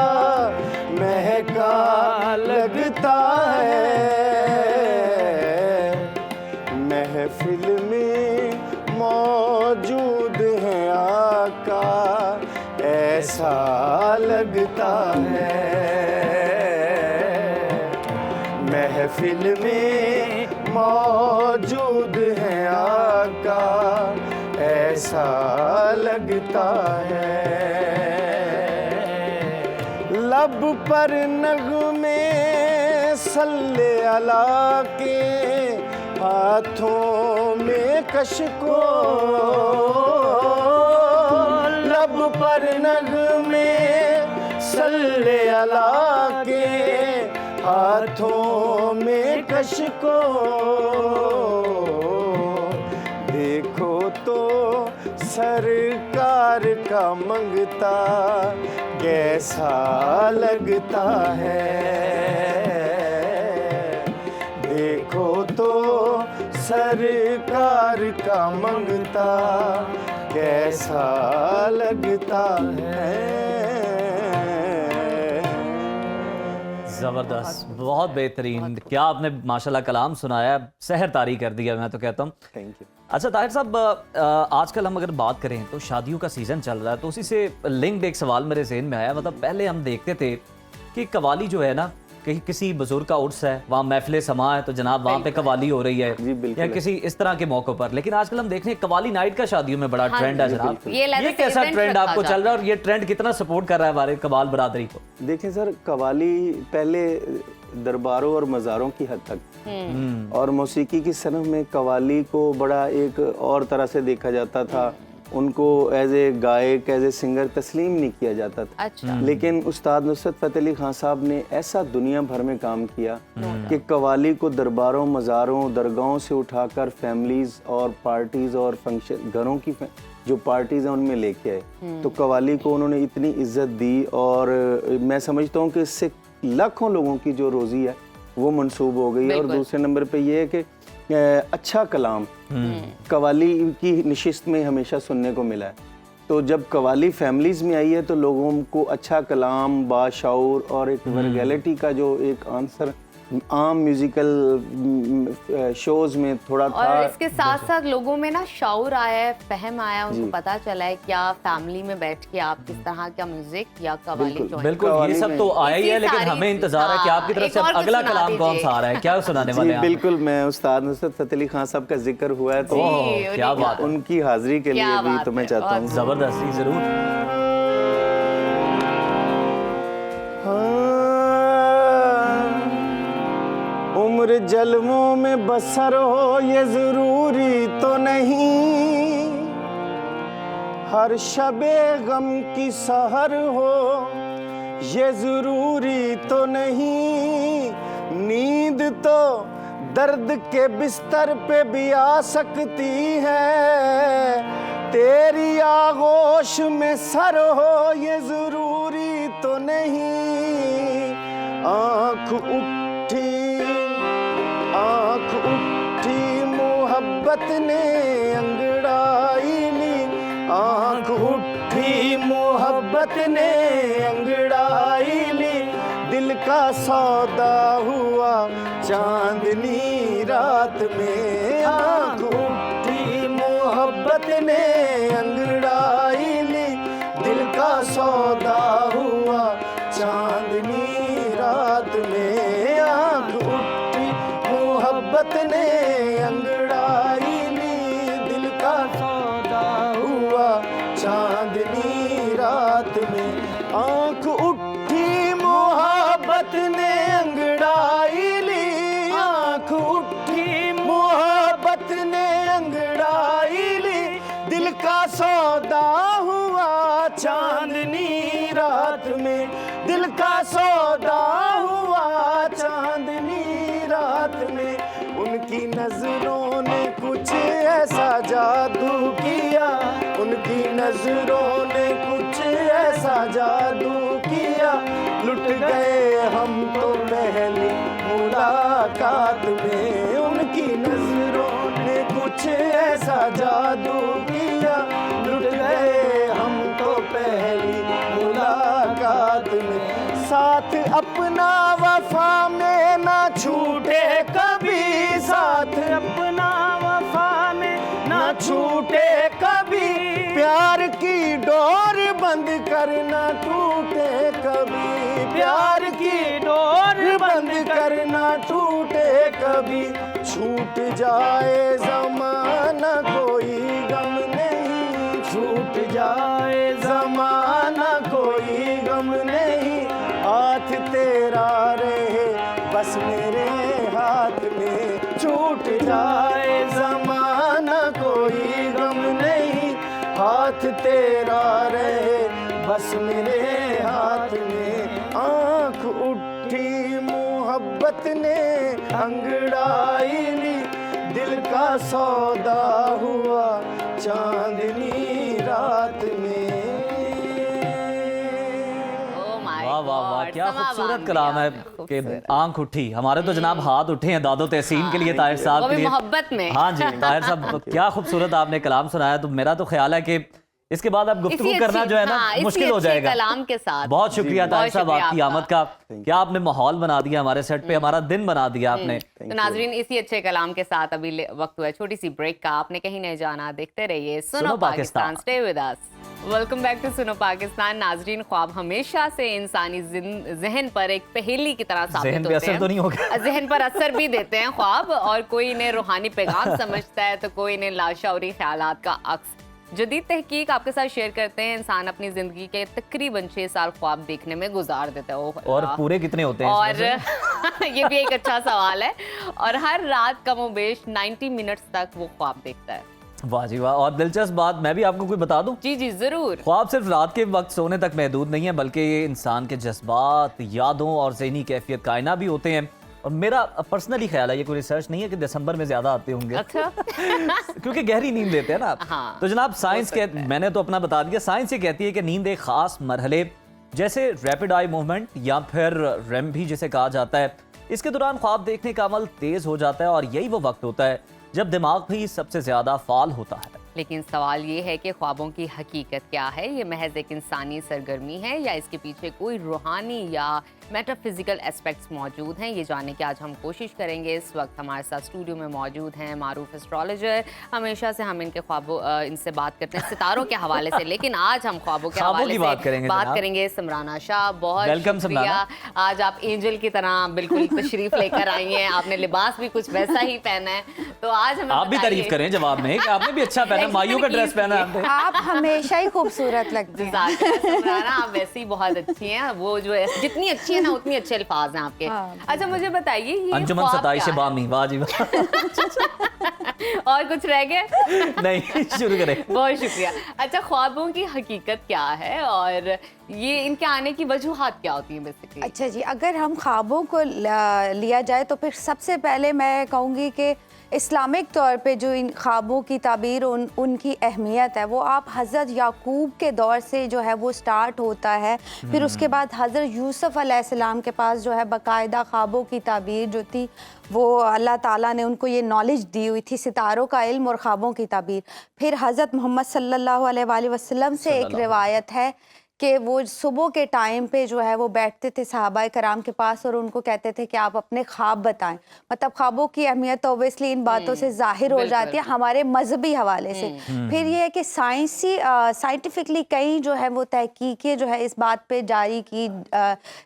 महका लगता है। महफिल में मौजूद है आका, ऐसा लगता है। महफिल में मौजूद है आका, ऐसा लगता है। लब पर नग़्मे सल्ले अला के, हाथों में कशको। लब पर नग़्मे सल्ले अला के, हाथों में कशको। देखो सरकार का मंगता कैसा लगता है, देखो तो सरकार का मंगता कैसा लगता है। ज़बरदस्त, बहुत बेहतरीन, क्या आपने माशाल्लाह कलाम सुनाया, सहर तारी कर दिया मैं तो कहता हूँ। Thank you. अच्छा ताहिर साहब, आजकल हम अगर बात करें तो शादियों का सीज़न चल रहा है, तो उसी से लिंक्ड एक सवाल मेरे ज़हन में आया। मतलब पहले हम देखते थे कि कवाली जो है ना, कहीं किसी बुजुर्ग का उर्स है, वहाँ महफिल समा है तो जनाब वहाँ पे कवाली हो रही है, जी, बिल्कुल या किसी इस तरह के मौकों पर। लेकिन आजकल हम देख रहे हैं कवाली नाइट का शादियों में बड़ा ट्रेंड है जनाब। ये कैसा ट्रेंड आपको चल रहा है और ये ट्रेंड कितना सपोर्ट कर रहा है हमारे कवाल बरादरी को? देखें सर, कवाली पहले दरबारों और मज़ारों की हद तक और मौसीकी की सनफ में कवाली को बड़ा एक और तरह से देखा जाता था। उनको एज ए गायक, एज ए सिंगर तस्लीम नहीं किया जाता था। अच्छा। लेकिन उस्ताद नुसरत फ़तेह अली खान साहब ने ऐसा दुनिया भर में काम किया कि कवाली को दरबारों, मज़ारों, दरगाहों से उठाकर फैमिलीज़ और पार्टीज़ और फंक्शन, घरों की जो पार्टीज़ हैं उनमें लेके आए। तो कवाली को उन्होंने इतनी इज्जत दी और मैं समझता हूँ कि इससे लाखों लोगों की जो रोज़ी है वो मंसूब हो गई। और दूसरे नंबर पे ये है कि अच्छा कलाम कवाली की निशिस्त में हमेशा सुनने को मिला है। तो जब कवाली फैमिलीज़ में आई है तो लोगों को अच्छा कलाम, बाशऊर और एक वर्गैलिटी का जो एक आंसर आम म्यूजिकल शोज में थोड़ा था। और इसके साथ साथ लोगों में ना शऊर आया है, फहम आया, उनको पता चला है क्या फैमिली में बैठ के आप किस तरह का म्यूजिक या कवाली join बिल्कुल ये सब तो आया ही है, लेकिन हमें इंतजार है कि आपकी तरफ से अगला कलाम कौन सा आ रहा है, क्या सुनाने वाले हैं? बिल्कुल, मैं उस्ताद नुसरत फ़तेह अली खान साहब का जिक्र हुआ है तो क्या बात, उनकी हाजिरी के लिए भी तो मैं चाहता हूँ। जबरदस्ती जरूर। उम्र जलवों में बसर हो ये ज़रूरी तो नहीं, हर शबे गम की सहर हो ये ज़रूरी तो नहीं, नींद तो दर्द के बिस्तर पे भी आ सकती है, तेरी आगोश में सर हो ये ज़रूरी तो नहीं। आँख उठी मोहब्बत ने अंगड़ाई ली, आँख उठी मोहब्बत ने अंगड़ाई ली, दिल का सौदा हुआ चांदनी रात में। आँख उठी मोहब्बत ने अंगड़ाई ली, दिल का सौदा हुआ चांदनी रात में। आँख उठी मोहब्बत ने अंगड़ाई ली, दिल का सौदा हुआ चांदनी रात में। आँख उठी मोहब्बत ने अंगड़ाई ली, आँख उठी मोहब्बत ने अंगड़ाई ली, दिल का सौदा हुआ चांदनी रात में, दिल का सौदा हुआ चांदनी रात में। उनकी नजरों ने कुछ ऐसा जादू किया, उनकी नजरों ने कुछ ऐसा जादू किया, लुट गए हम तो पहली मुलाकात में। उनकी नजरों ने कुछ ऐसा जादू किया, लुट गए हम तो पहली मुलाकात में। साथ अपना वफा में ना छूटे कभी, साथ अपना वफा में ना छूटे कभी, प्यार की डोर बंद करना टूटे कभी, प्यार की डोर बंद करना टूटे कभी। छूट जाए ज़माना कोई गम नहीं, छूट जाए ज़माना कोई गम नहीं, हाथ तेरा रहे बस मेरे हाथ में। छूट जाए ज़माना कोई गम नहीं, हाथ तेरा रहे बस मेरे हाथ में। आँख उठी मोहब्बत ने अंगड़ाई ली, दिल का सौदा हुआ चांदनी रात में। वाह वाह वाह वाह, क्या खूबसूरत कलाम है कि आंख उठी। हमारे तो जनाब हाथ उठे हैं दादो तहसीन के लिए, ताहिर साहब के लिए, मोहब्बत में। हाँ जी ताहिर साहब, क्या खूबसूरत आपने कलाम सुनाया। तो मेरा तो ख्याल है कि इसके बाद अब गुफ्तगू करना जो है ना मुश्किल हो जाएगा कलाम के साथ। बहुत शुक्रिया ताहिर साहब आपकी आमद का। क्या आपने माहौल बना दिया हमारे सेट पे, हमारा दिन बना दिया आपने। तो नाजरीन, इसी अच्छे कलाम के साथ अभी वक्त हुआ है छोटी सी ब्रेक का। आपने कहीं नहीं जाना, देखते रहिए Suno Pakistan, stay with us. Welcome back to Suno Pakistan. नाजरीन, ख्वाब हमेशा से इंसानी जहन पर एक पहेली की तरह साबित होते हैं। तो नहीं होगा, जहन पर असर भी देते हैं ख्वाब, और कोई इन्हें रूहानी पैगाम समझता है तो कोई इन्हें लाशौरी ख्यालात का अक्स। जदीद तहकीक आपके साथ शेयर करते हैं, इंसान अपनी जिंदगी के तकरीबन 6 साल ख्वाब देखने में गुजार देता है। और पूरे कितने होते हैं? और ये भी एक अच्छा सवाल है। और हर रात कमोबेश 90 मिनट्स तक वो ख्वाब देखता है। वाह जी वाह। और दिलचस्प बात मैं भी आपको कोई बता दूं, जी जी जरूर। ख्वाब सिर्फ रात के वक्त सोने तक महदूद नहीं है, बल्कि ये इंसान के जज्बात, यादों और ज़हनी कैफियत का आईना भी होते हैं। और मेरा पर्सनली ख्याल है, ये कोई रिसर्च नहीं है, कि दिसंबर में ज्यादा आते होंगे। अच्छा। क्योंकि गहरी नींद लेते हैं ना। हाँ, तो जनाब साइंस के, मैंने तो अपना बता दिया, साइंस ये कहती है कि नींद एक खास मरहले जैसे रैपिड आई मूवमेंट या फिर रेम भी जिसे कहा जाता है, इसके दौरान ख्वाब देखने का अमल तेज हो जाता है। और यही वो वक्त होता है जब दिमाग भी सबसे ज्यादा फाल होता है। लेकिन सवाल ये है कि ख्वाबों की हकीकत क्या है? ये महज एक इंसानी सरगर्मी है या इसके पीछे कोई रूहानी या मेटाफिजिकल एस्पेक्ट्स मौजूद हैं? ये जानने की आज हम कोशिश करेंगे। इस वक्त हमारे साथ स्टूडियो में मौजूद हैं मारूफ एस्ट्रोलॉजर। हमेशा से हम इनके ख्वाबों इनसे बात करते हैं सितारों के हवाले से, लेकिन आज हम ख्वाबों के हवाले से बात करेंगे। समराना शाह, बहुत वेलकम शुक्रिया। आज आप एंजल की तरह बिल्कुल तशरीफ लेकर आई हैं। आपने लिबास भी कुछ वैसा ही पहना है, तो आज हमें आप भी तारीफ करें जवाब में कि आपने भी अच्छा पहना, मायू का ड्रेस पहना है। आप हमेशा ही खूबसूरत लगती हैं। समराना, आप वैसे ही बहुत अच्छी हैं। वो जो है जितनी अच्छी है ना उतनी अच्छे अल्फाज हैं आपके। अच्छा मुझे बताइए, ये अंजुमन सताइश बामी, वाह जी वाह। और कुछ रह गया? नहीं, शुरू करें। बहुत शुक्रिया। अच्छा, ख्वाबों की हकीकत क्या है और ये इनके आने की वजूहात क्या होती हैं बेसिकली? अच्छा जी, अगर हम ख्वाबों को लिया जाए तो फिर सबसे पहले मैं कहूँगी कि इस्लामिक तौर पे जो इन ख्वाबों की ताबीर उनकी अहमियत है, वो आप हज़रत याकूब के दौर से जो है वो स्टार्ट होता है। फिर उसके बाद हज़रत यूसुफ अलैहिस्सलाम के पास जो है बाकायदा ख्वाबों की ताबीर जो थी वो अल्लाह ताला ने उनको ये नॉलेज दी हुई थी, सितारों का इल्म और ख्वाबों की ताबीर। फिर हज़रत मोहम्मद सल्लल्लाहु अलैहि वसल्लम से एक रिवायत है कि वो सुबह के टाइम पे जो है वो बैठते थे सहाबाए कराम के पास और उनको कहते थे कि आप अपने ख्वाब बताएं। मतलब ख्वाबों की अहमियत ऑब्वियसली इन बातों से जाहिर हो जाती है हमारे मजहबी हवाले से। फिर ये है कि साइंटिफिकली कई जो है वो तहकीकें जो है इस बात पे जारी की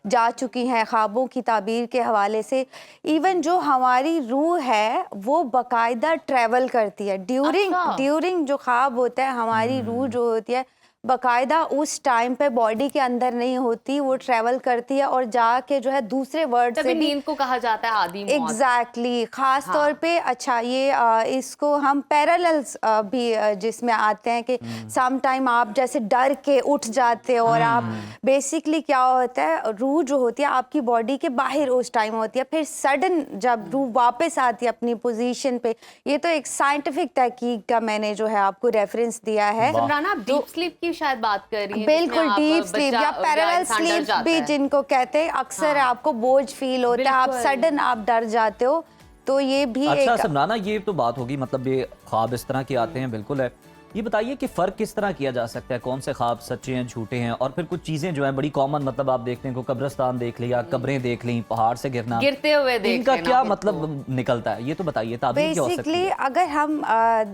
जा चुकी हैं ख्वाबों की ताबीर के हवाले से। इवन जो हमारी रूह है वो बाकायदा ट्रैवल करती है ड्यूरिंग जो ख्वाब होता है। हमारी रूह जो होती है बाकायदा उस टाइम पे बॉडी के अंदर नहीं होती, वो ट्रैवल करती है और जाके जो है दूसरे वर्ड से नींद को कहा जाता है आदि मौत। एग्जैक्टली, खास तौर पे। अच्छा, ये इसको हम पैरेलल्स भी जिसमें आते हैं कि सम टाइम आप जैसे डर के उठ जाते हो और आप बेसिकली क्या होता है, रूह जो होती है आपकी बॉडी के बाहर उस टाइम होती है, फिर सडन जब रूह वापस आती है अपनी पोजीशन पे। ये तो एक साइंटिफिक तहकीक का मैंने जो है आपको रेफरेंस दिया है। आप डीप स्लीप की शायद बात कर रही हैं, बिल्कुल डीप स्लीप या पैरेलल स्लीप भी जिनको कहते हैं। अक्सर आपको बोझ फील होता है, आप सडन आप डर जाते हो, तो ये भी अच्छा समराना, ये तो बात होगी, मतलब ये ख्वाब इस तरह के आते हैं, बिल्कुल है। ये बताइए कि फ़र्क किस तरह किया जा सकता है, कौन से ख्वाब सच्चे हैं झूठे हैं? और फिर कुछ चीज़ें जो हैं बड़ी कॉमन, मतलब आप देखते हैं को कब्रिस्तान देख लिया, कब्रें देख ली, पहाड़ से गिरना, गिरते हुए देख इनका क्या मतलब निकलता है, ये तो बताइए। ताबीर क्या हो सकती है? बेसिकली अगर हम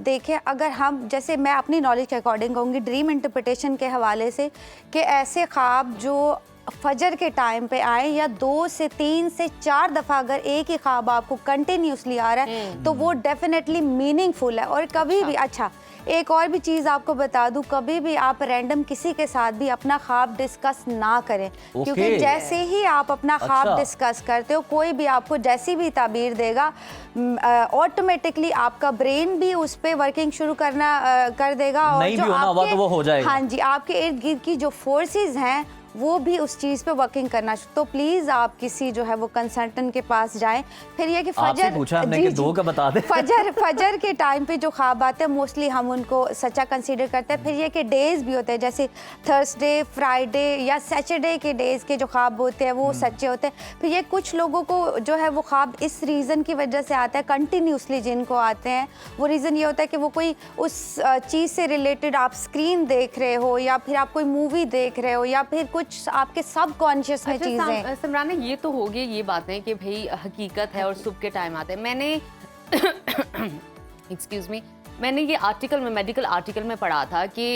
देखें, अगर हम जैसे मैं अपनी नॉलेज के अकॉर्डिंग कहूँगी ड्रीम इंटरप्रिटेशन के हवाले से कि ऐसे ख्वाब जो फजर के टाइम पे आए या 2 से 3 से 4 दफ़ा अगर एक ही ख्वाब आपको कंटिन्यूसली आ रहा है तो वो डेफिनेटली मीनिंगफुल है। और कभी भी एक और भी चीज़ आपको बता दूं, कभी भी आप रैंडम किसी के साथ भी अपना ख्वाब डिस्कस ना करें, क्योंकि जैसे ही आप अपना ख्वाब डिस्कस करते हो, कोई भी आपको जैसी भी ताबीर देगा, ऑटोमेटिकली आपका ब्रेन भी उस पर वर्किंग शुरू करना कर देगा और नहीं जो भी होना हुआ तो वो हो जाएगा। हाँ जी, आपके इर्द गिर्द की जो फोर्सेस हैं वो भी उस चीज़ पे वर्किंग करना। तो प्लीज़ आप किसी जो है वो कंसल्टेंट के पास जाएं। फिर ये कि आपसे फजर, पूछा हमने कि दो का बता दें। फजर के टाइम पे जो ख्वाब आते हैं मोस्टली हम उनको सच्चा कंसीडर करते हैं। फिर ये कि डेज भी होते हैं, जैसे थर्सडे, फ्राइडे या सैटरडे के डेज के जो ख्वाब होते हैं वो सच्चे होते हैं। फिर ये कुछ लोगों को जो है वो ख्वाब इस रीज़न की वजह से आता है, कंटिन्यूसली जिनको आते हैं, वो रीज़न ये होता है कि वो कोई उस चीज़ से रिलेटेड आप स्क्रीन देख रहे हो या फिर आप कोई मूवी देख रहे हो या फिर कुछ आपके सबकॉन्शियस में चीज़ें। सिमराना, ये तो हो गई ये बातें कि भाई हकीकत है और सुबह के टाइम आते हैं। मैंने एक्सक्यूज मी, मैंने ये आर्टिकल में, मेडिकल आर्टिकल में पढ़ा था कि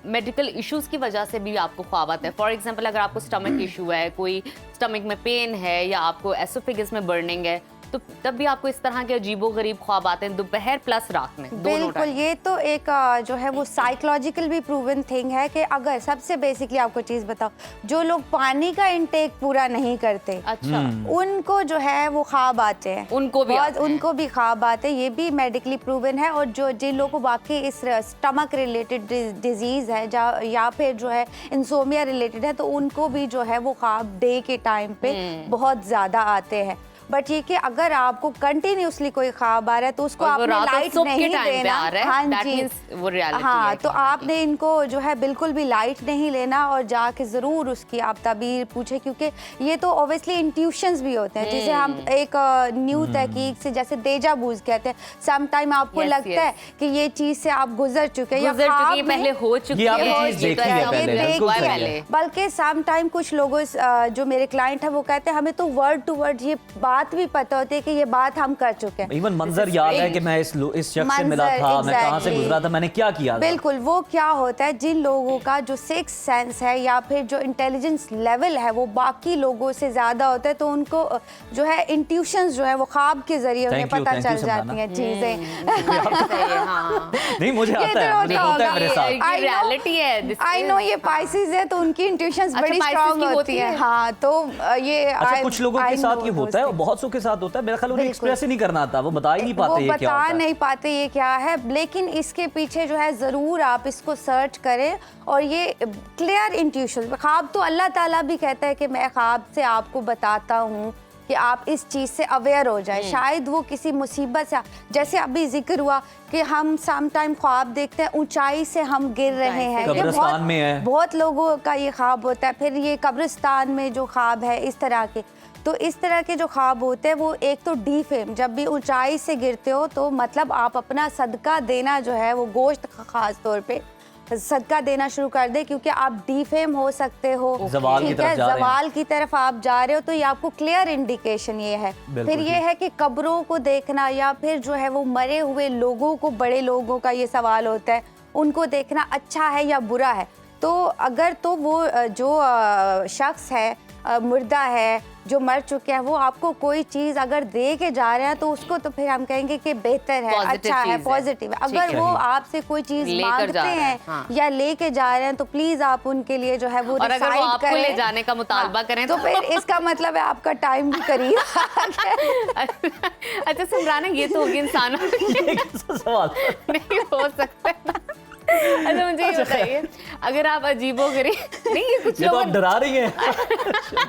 मेडिकल इश्यूज की वजह से भी आपको ख्वाब आते हैं। फॉर एग्जांपल, अगर आपको स्टमक इशू है, कोई स्टमक में पेन है या आपको एसोफेगस में बर्निंग है, तो तब भी आपको इस तरह के अजीबोगरीब ख्वाब आते हैं दोपहर प्लस रात में, दोनों बिल्कुल। टाइम। ये तो एक जो है वो साइकोलॉजिकल भी प्रूवन थिंग है कि अगर सबसे बेसिकली आपको चीज़ बताओ, जो लोग पानी का इंटेक पूरा नहीं करते, अच्छा, उनको जो है वो ख्वाब आते हैं, उनको भी आते हैं। उनको भी ख्वाब आते हैं। ये भी मेडिकली प्रूवन है। और जो जिन लोगों को वाकई इस स्टमक रिलेटेड डिजीज़ है या फिर जो है इंसोमिया रिलेटेड है, तो उनको भी जो है वो ख्वाब डे के टाइम पे बहुत ज़्यादा आते हैं। बट ये कि अगर आपको कंटिन्यूसली कोई ख्वाब आ रहा है तो उसको आपने लाइट नहीं देना। हाँ जी, वो रियलिटी हाँ, है तो आपने इनको जो है बिल्कुल भी लाइट नहीं लेना और जाके ज़रूर उसकी आप ताबीर पूछे, क्योंकि ये तो ऑब्वियसली इंट्यूशंस भी होते हैं जिसे हम एक न्यू तहकीक से जैसे डेजा बूज कहते हैं। सम टाइम आपको लगता है कि ये चीज़ से आप गुजर चुके हैं या पहले हो चुकी ये आपने है, चीज़ देखी है पहले, बिल्कुल सही है। बल्कि सम टाइम कुछ लोगों जो मेरे क्लाइंट है वो कहते हैं हमें तो वर्ड टू वर्ड ये बात भी पता होती है कि ये बात हम कर चुके हैं। इवन मंजर याद है कि मैं इस शख्स से मिला था, मैं कहाँ से गुजरा था, मैंने क्या किया था। बिल्कुल। वो क्या होता है, जिन लोगों का जो सिक्स सेंस है या फिर जो इंटेलिजेंस लेवल है वो बाकी लोगों से ज्यादा होता है, तो उनको जो है इंट्यूशंस जो है वो ख्वाब के जरिए उन्हें पता चल जाती हैं चीजें। नहीं, मुझे आता है, मुझे होता है मेरे साथ। रियलिटी है। आई नो ये पाइसेस है तो उनकी इंट्यूशंस बड़ी स्ट्रांग होती है। हाँ, तो ये अच्छा, कुछ लोगों के साथ ये होता है और बहुत सौ के साथ होता है। मेरा ख्याल उन्हें एक्सप्रेस ही नहीं करना आता, वो बता ही नहीं पाते ये क्या होता है। नहीं पाते ये क्या है, लेकिन इसके पीछे जो है ज़रूर आप इसको सर्च करें। और ये क्लियर इंट्यूशन, ख्वाब तो अल्लाह ताला भी कहता है कि मैं ख्वाब से आपको बताता हूँ कि आप इस चीज़ से अवेयर हो जाए। शायद वो किसी मुसीबत से, जैसे अभी जिक्र हुआ कि हम सम टाइम ख्वाब देखते हैं ऊंचाई से हम गिर रहे हैं, कब्रिस्तान में है, बहुत लोगों का ये ख्वाब होता है। फिर ये कब्रिस्तान में जो ख्वाब है इस तरह के, तो इस तरह के जो ख्वाब होते हैं वो एक तो डीफेम, जब भी ऊंचाई से गिरते हो तो मतलब आप अपना सदका देना जो है वो गोश्त खास तौर पे सदका देना शुरू कर दे, क्योंकि आप डीफेम हो सकते हो, ठीक है, जवाल की तरफ आप जा रहे हो। तो ये आपको क्लियर इंडिकेशन ये है। फिर ये है कि कब्रों को देखना या फिर जो है वो मरे हुए लोगों को, बड़े लोगों का ये सवाल होता है, उनको देखना अच्छा है या बुरा है। तो अगर तो वो जो शख्स है मुर्दा है, जो मर चुके हैं, वो आपको कोई चीज़ अगर दे के जा रहे हैं तो उसको तो फिर हम कहेंगे कि बेहतर है, अच्छा है, पॉजिटिव है। अगर वो आपसे कोई चीज़ मांगते हैं या लेके जा रहे हैं तो प्लीज़ आप उनके लिए जो है वो डिसाइड करें, ले जाने का मुतालबा करें तो फिर इसका मतलब है आपका टाइम भी करीब। अच्छा सिमराना, ये तो होगी इंसानों सवाल नहीं हो सकता। अच्छा मुझे ये बताइए, अगर आप अजीबोगरीब नहीं, ये कुछ लोग डरा रही हैं।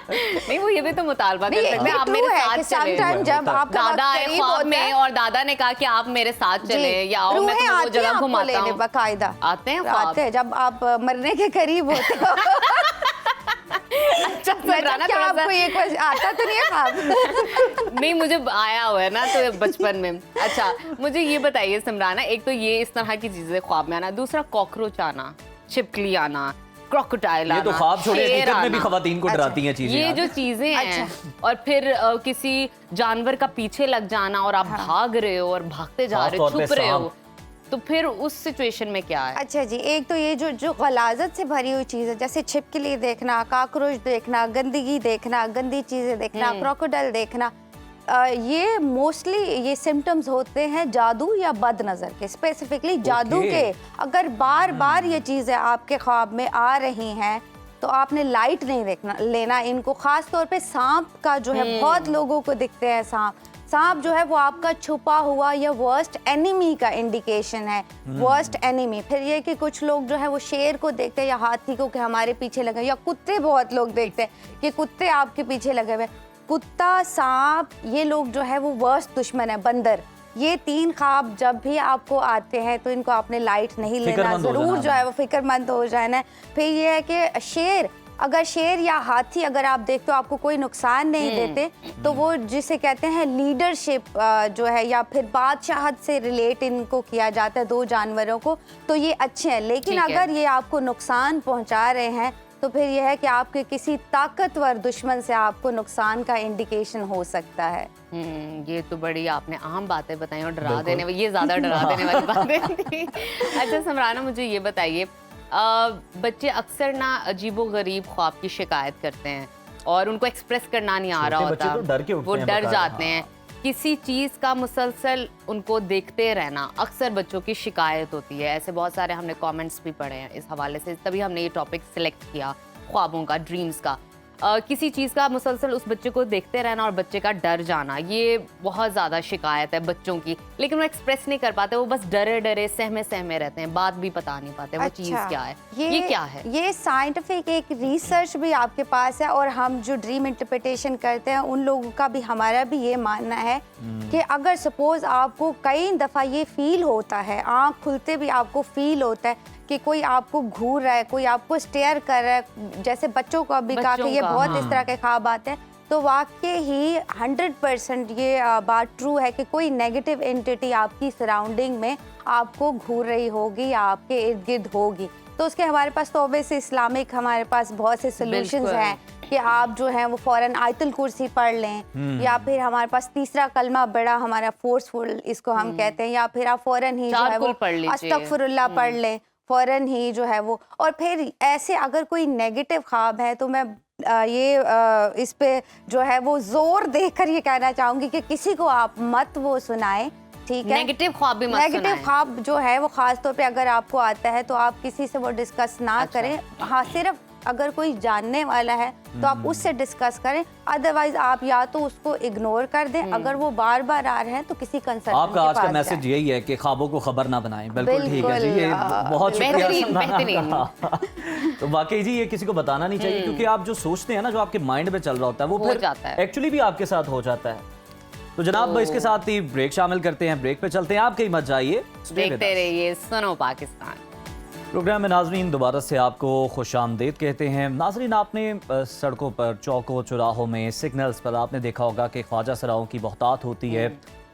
नहीं, वो ये भी तो मुतालबा कर सकते हैं, आप मेरे साथ चले। जब आपका दादा आए ख्वाब में और दादा ने कहा कि आप मेरे साथ चले या आओ, मैं तुम्हें वो जगह घुमाता हूं। बाकायदा आते हैं जब आप मरने के करीब होते हो। अच्छा सिमराना, क्या आपको ये कुछ आता तो नहीं है ख्वाब? नहीं, मुझे आया हुआ है ना तो बचपन में। अच्छा मुझे ये बताइए सिमराना, एक तो ये इस तरह की चीजें ख्वाब में आना, दूसरा कॉकरोच आना, छिपकली आना, क्रोकोडाइल आना, ये तो ख्वाब छोड़े, हकीकत में भी खवातीन को डराती हैं चीजें। ये जो चीजें हैं, और फिर किसी जानवर का पीछे लग जाना और आप भाग रहे हो और भागते जा रहे हो, छुप रहे हो, तो फिर उस सिचुएशन में क्या है? अच्छा जी, एक तो ये जो गलाजत से भरी हुई चीज़ है, जैसे छिपकली देखना, काकरोच देखना, गंदगी देखना, गंदी चीज़ें देखना, क्रोकोडाइल देखना, ये मोस्टली ये सिम्टम्स होते हैं जादू या बद नज़र के, स्पेसिफिकली जादू के। अगर बार बार ये चीज़ें आपके ख्वाब में आ रही हैं तो आपने लाइट नहीं लेना इनको। ख़ास तौर पे सांप का जो है, बहुत लोगों को दिखते हैं सांप सांप जो है वो आपका छुपा हुआ या वर्स्ट एनिमी का इंडिकेशन है, वर्स्ट एनिमी। फिर ये कि कुछ लोग जो है वो शेर को देखते हैं या हाथी को कि हमारे पीछे लगे, या कुत्ते, बहुत लोग देखते हैं कि कुत्ते आपके पीछे लगे हुए। कुत्ता, सांप, ये लोग जो है वो वर्स्ट दुश्मन है। बंदर, ये 3 ख्वाब जब भी आपको आते हैं तो इनको आपने लाइट नहीं लेना, फिक्रमंद हो ज़रूर जाना जो है वो फिक्रमंद हो जाना है। फिर ये है कि शेर, अगर शेर या हाथी अगर आप देखते हो आपको कोई नुकसान नहीं देते, तो वो जिसे कहते हैं लीडरशिप जो है या फिर बादशाहत से रिलेट इनको किया जाता है 2 जानवरों को, तो ये अच्छे हैं। लेकिन ठीक है। अगर ये आपको नुकसान पहुंचा रहे हैं तो फिर यह है कि आपके किसी ताकतवर दुश्मन से आपको नुकसान का इंडिकेशन हो सकता है। ये तो बड़ी आपने अहम बातें बताई और डरा देने, ये ज्यादा डरा देने वाली बातें थी। अच्छा समराना, मुझे ये बताइए, बच्चे अक्सर ना अजीबोगरीब ख्वाब की शिकायत करते हैं और उनको एक्सप्रेस करना नहीं आ रहा छोटे बच्चे होता, तो डर के उठते वो हैं डर बकायदा, जाते हाँ। हैं। किसी चीज़ का मुसलसल उनको देखते रहना अक्सर बच्चों की शिकायत होती है। ऐसे बहुत सारे हमने कमेंट्स भी पढ़े हैं इस हवाले से, तभी हमने ये टॉपिक सिलेक्ट किया, ख्वाबों का, ड्रीम्स का। किसी चीज़ का मुसलसल उस बच्चे को देखते रहना और बच्चे का डर जाना, ये बहुत ज़्यादा शिकायत है बच्चों की। लेकिन वो एक्सप्रेस नहीं कर पाते, वो बस डरे डरे सहमे सहमे रहते हैं, बात भी पता नहीं पाते वो चीज़ क्या है। ये क्या है? ये साइंटिफिक एक रिसर्च भी आपके पास है, और हम जो ड्रीम इंटरप्रिटेशन करते हैं उन लोगों का भी, हमारा भी ये मानना है कि अगर सपोज आपको कई दफ़ा ये फील होता है, आँख खुलते भी आपको फील होता है कि कोई आपको घूर रहा है, कोई आपको स्टेयर कर रहा है, जैसे बच्चों को अभी कहा कि ये बहुत इस तरह के ख्वाब आते हैं, तो वाकई ही 100% ये बात ट्रू है कि कोई नेगेटिव एंटिटी आपकी सराउंडिंग में आपको घूर रही होगी या आपके इर्द गिर्द होगी। तो उसके हमारे पास तो ऑब्वियसली इस्लामिक हमारे पास बहुत से सोल्यूशंस हैं कि आप जो हैं वो फौरन आयतुल कुर्सी पढ़ लें, या फिर हमारे पास तीसरा कलमा बड़ा हमारा फोर्सफुल इसको हम कहते हैं, या फिर आप फौरन ही जो है वो अस्तगफिरुल्लाह पढ़ लें फौरन ही जो है वो। और फिर ऐसे अगर कोई नेगेटिव ख्वाब है तो मैं इस पे जो है वो जोर देकर ये कहना चाहूँगी कि किसी को आप मत वो सुनाएं, ठीक है? नेगेटिव ख्वाब भी मत नेगेटिव सुनाएं। ख्वाब जो है वो खास तौर पे अगर आपको आता है तो आप किसी से वो डिस्कस ना करें। हाँ, सिर्फ अगर कोई जानने वाला है तो आप उससे डिस्कस करें, अदरवाइज आप या तो उसको इग्नोर कर दें, अगर वो बार बार आ रहे हैं तो किसी कंसल्टेंट आपका आज का मैसेज यही है कि ख्वाबों को खबर ना बनाएं। बिल्कुल ठीक है जी, ये बहुत बेहतरीन। तो वाकई जी ये किसी को बताना नहीं चाहिए, क्योंकि आप जो सोचते हैं ना, जो आपके माइंड में चल रहा होता है वो फिर एक्चुअली भी आपके साथ हो जाता है। तो जनाब इसके साथ ही ब्रेक शामिल करते हैं, ब्रेक पे चलते हैं, आप कहीं मत जाइए, देखते रहिए सुनो पाकिस्तान। प्रोग्राम में नाजरीन दोबारा से आपको खुशामदीद कहते हैं। नाजरीन, आपने सड़कों पर, चौकों चौराहों में, सिग्नल्स पर आपने देखा होगा कि ख्वाजा सराओं की बहुतात होती है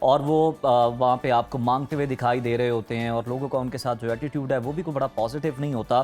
और वो वहाँ पे आपको मांगते हुए दिखाई दे रहे होते हैं और लोगों का उनके साथ जो एटीट्यूड है वो भी कोई बड़ा पॉजिटिव नहीं होता।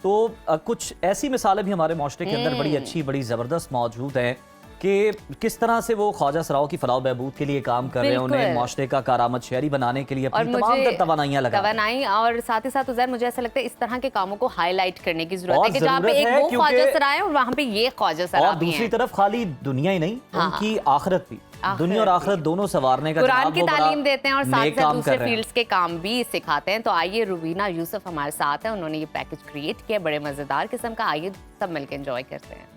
तो कुछ ऐसी मिसालें भी हमारे माशरे के अंदर बड़ी अच्छी, बड़ी ज़बरदस्त मौजूद हैं कि किस तरह से वो ख्वाजा सराओं की फलाह बहबूद के लिए काम कर रहे हैं, उन्हें माशरे का कारामद शहरी बनाने के लिए अपनी तमाम तवानाइयां लगा तवानाई। और साथ ही साथ उज़ैर, मुझे ऐसा लगता है इस तरह के कामों को हाईलाइट करने की जरूरत है कि जहाँ पे एक वो ख्वाजा सरा है और वहाँ पे ये ख्वाजा सरा और दूसरी तरफ खाली दुनिया ही नहीं, उनकी आखिरत भी, दुनिया और आखिरत दोनों संवारने का कुरान की तालीम देते हैं और साथ साथ दूसरे फील्ड्स के काम भी सिखाते हैं। तो आइए, रुबीना यूसुफ हमारे साथ है, उन्होंने ये पैकेज क्रिएट किया बड़े मजेदार किस्म का, आइए सब मिलकर एंजॉय करते हैं।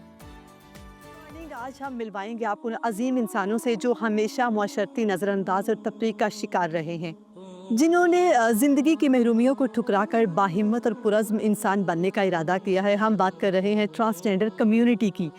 आज हम मिलवाएंगे आपको उन अजीम इंसानों से जो हमेशा मुआशरती नज़रअंदाज और तफरीक का शिकार रहे हैं, जिन्होंने ज़िंदगी की महरूमियों को ठुकराकर बाहिम्मत और पुरज़्म इंसान बनने का इरादा किया है। हम बात कर रहे हैं ट्रांसजेंडर कम्युनिटी की,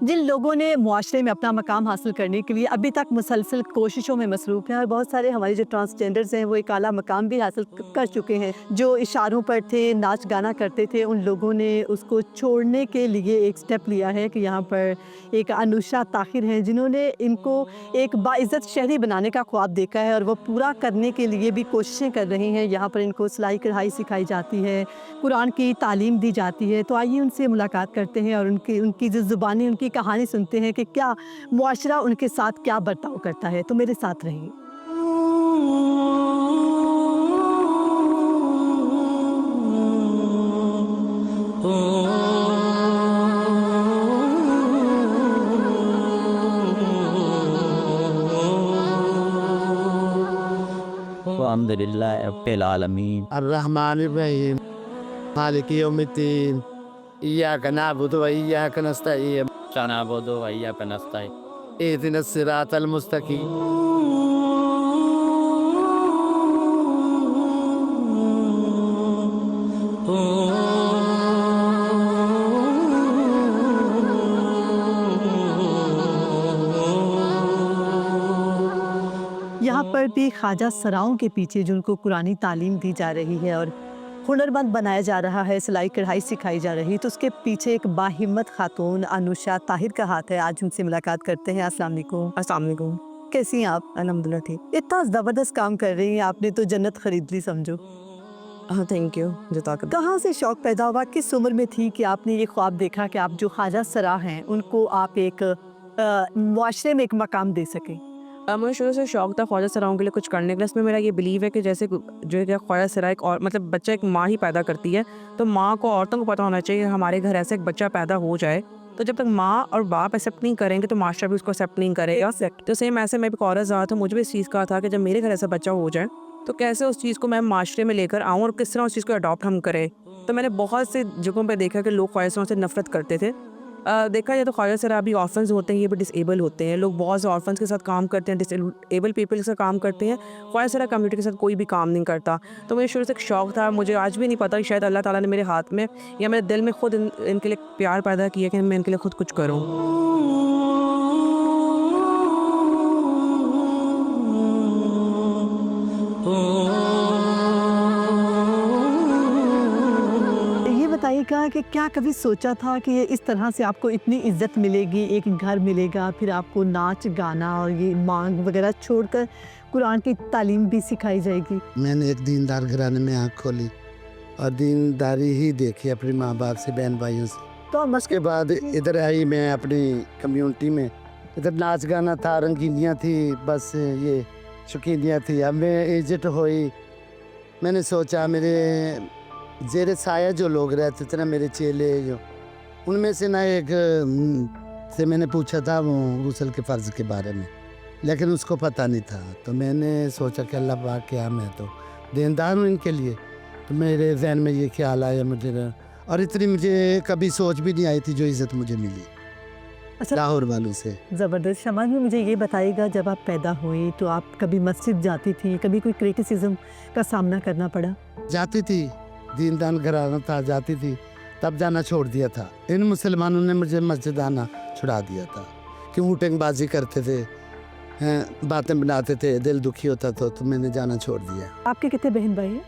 जिन लोगों ने मुआशरे में अपना मकाम हासिल करने के लिए अभी तक मुसलसल कोशिशों में मसरूफ़ हैं। और बहुत सारे हमारे जो ट्रांसजेंडर्स हैं वो एक आला मकाम भी हासिल कर चुके हैं। जो इशारों पर थे, नाच गाना करते थे, उन लोगों ने उसको छोड़ने के लिए एक स्टेप लिया है कि यहाँ पर एक अनुषा ताहिर हैं, जिन्होंने इनको एक बाइज़्ज़त शहरी बनाने का ख्वाब देखा है और वो पूरा करने के लिए भी कोशिशें कर रही हैं। यहाँ पर इनको सिलाई कढ़ाई सिखाई जाती है, कुरान की तालीम दी जाती है। तो आइए उनसे मुलाकात करते हैं और उनकी जो ज़ुबानी, उनकी कहानी सुनते हैं कि क्या मुआशरा उनके साथ क्या बर्ताव करता है। तो मेरे साथ रहिए। अल्हम्दुलिल्लाह रब्बिल आलमीन अर्रहमानिर रहीम मालिकी यौमिद्दीन इय्याका नअबुदु व इय्याका नस्तईन नअबुदु व इय्याका नस्तईन इहदिनस सिरातल मुस्तकीम यहाँ पर भी ख्वाजा सराओं के पीछे जिनको कुरानी तालीम दी जा रही है और हुनरमंद बनाया जा रहा है, सिलाई कढ़ाई सिखाई जा रही है, तो उसके पीछे एक बाहिम्मत खातून अनुषा ताहिर का हाथ है। आज उनसे मुलाकात करते हैं। अस्सलाम वालेकुम। अस्सलाम वालेकुम। कैसी हैं आप? अल्हम्दुलिल्लाह ठीक। इतना ज़बरदस्त काम कर रही हैं, आपने तो जन्नत खरीद ली समझो। हाँ थैंक यू। कहाँ से शौक़ पैदा हुआ, किस उम्र में थी कि आपने ये ख्वाब देखा कि आप जो ख्वाजा सरा हैं उनको आप एक मुआशरे में एक मकाम दे सकें? मुझे शुरू से शौक था ख्वाजा सराओं के लिए कुछ करने के लिए। इसमें मेरा ये बिलीव है कि जैसे जो है ख्वाजा सरा एक और मतलब बच्चा एक माँ ही पैदा करती है, तो माँ को औरतों को पता होना चाहिए हमारे घर ऐसे एक बच्चा पैदा हो जाए, तो जब तक माँ और बाप एक्सेप्ट नहीं करेंगे तो मास्टर भी उसको एक्सेप्ट नहीं करेगा। तो सेम ऐसे मैं भी एक औरत रहा था, मुझे भी इस चीज़ का था कि जब मेरे घर ऐसा बच्चा हो जाए तो कैसे उस चीज़ को मैं माशरे में लेकर आऊँ और किस तरह उस चीज़ को अडॉप्ट हम करें। तो मैंने बहुत से जगहों पर देखा कि लोग ख्वाजा सराओं से नफरत करते थे। देखा जाए तो ख्वाजा सरा अभी ऑर्फन्स होते हैं, ये भी डिसेबल होते हैं। लोग बहुत से ऑर्फन्स के साथ काम करते हैं, डिसेबल पीपल के साथ काम करते हैं। ख्वाजा सरा कम्युनिटी के साथ कोई भी काम नहीं करता। तो मुझे शुरू से एक शौक़ था, मुझे आज भी नहीं पता कि शायद अल्लाह ताला ने मेरे हाथ में या मेरे दिल में खुद इनके लिए प्यार पैदा किया कि मैं इनके लिए खुद कुछ करूँ। बताइएगा कि क्या कभी सोचा था कि इस तरह से आपको इतनी इज्जत मिलेगी, एक घर मिलेगा, फिर आपको नाच गाना और ये मांग वगैरह छोड़कर कुरान की तालीम भी सिखाई जाएगी? मैंने एक दीनदार घराने में आँख खोली और दीनदारी ही देखी अपने माँ बाप से, बहन भाइयों से। तो उसके बाद इधर आई मैं अपनी कम्युनिटी में। इधर नाच गाना था, रंगीनियाँ थी, बस ये शौकीनियाँ थी। अब मैं एजेड हुई, मैंने सोचा मेरे जेरे साया जो लोग रहते थे ना, मेरे चेले जो, उनमें से ना एक से मैंने पूछा था वो गुस्ल के फ़र्ज़ के बारे में, लेकिन उसको पता नहीं था। तो मैंने सोचा कि अल्लाह पाक क्या, मैं तो देनदार हूँ इनके लिए। तो मेरे जहन में ये ख्याल आया मुझे, और इतनी मुझे कभी सोच भी नहीं आई थी जो इज़्ज़त मुझे मिली अच्छा लाहौर वालों से। ज़बरदस्त। शमाल में मुझे ये बताइएगा, जब आप पैदा हुई तो आप कभी मस्जिद जाती थी, कभी कोई क्रिटिसिज्म का सामना करना पड़ा? जाती थी, दीनदार घराना था, जाती थी, तब जाना छोड़ दिया था। इन मुसलमानों ने मुझे मस्जिद आना छुड़ा दिया था कि ऊटेंगबाजी करते थे, बातें बनाते थे, दिल दुखी होता था, तो मैंने जाना छोड़ दिया। आपके कितने बहन भाई हैं?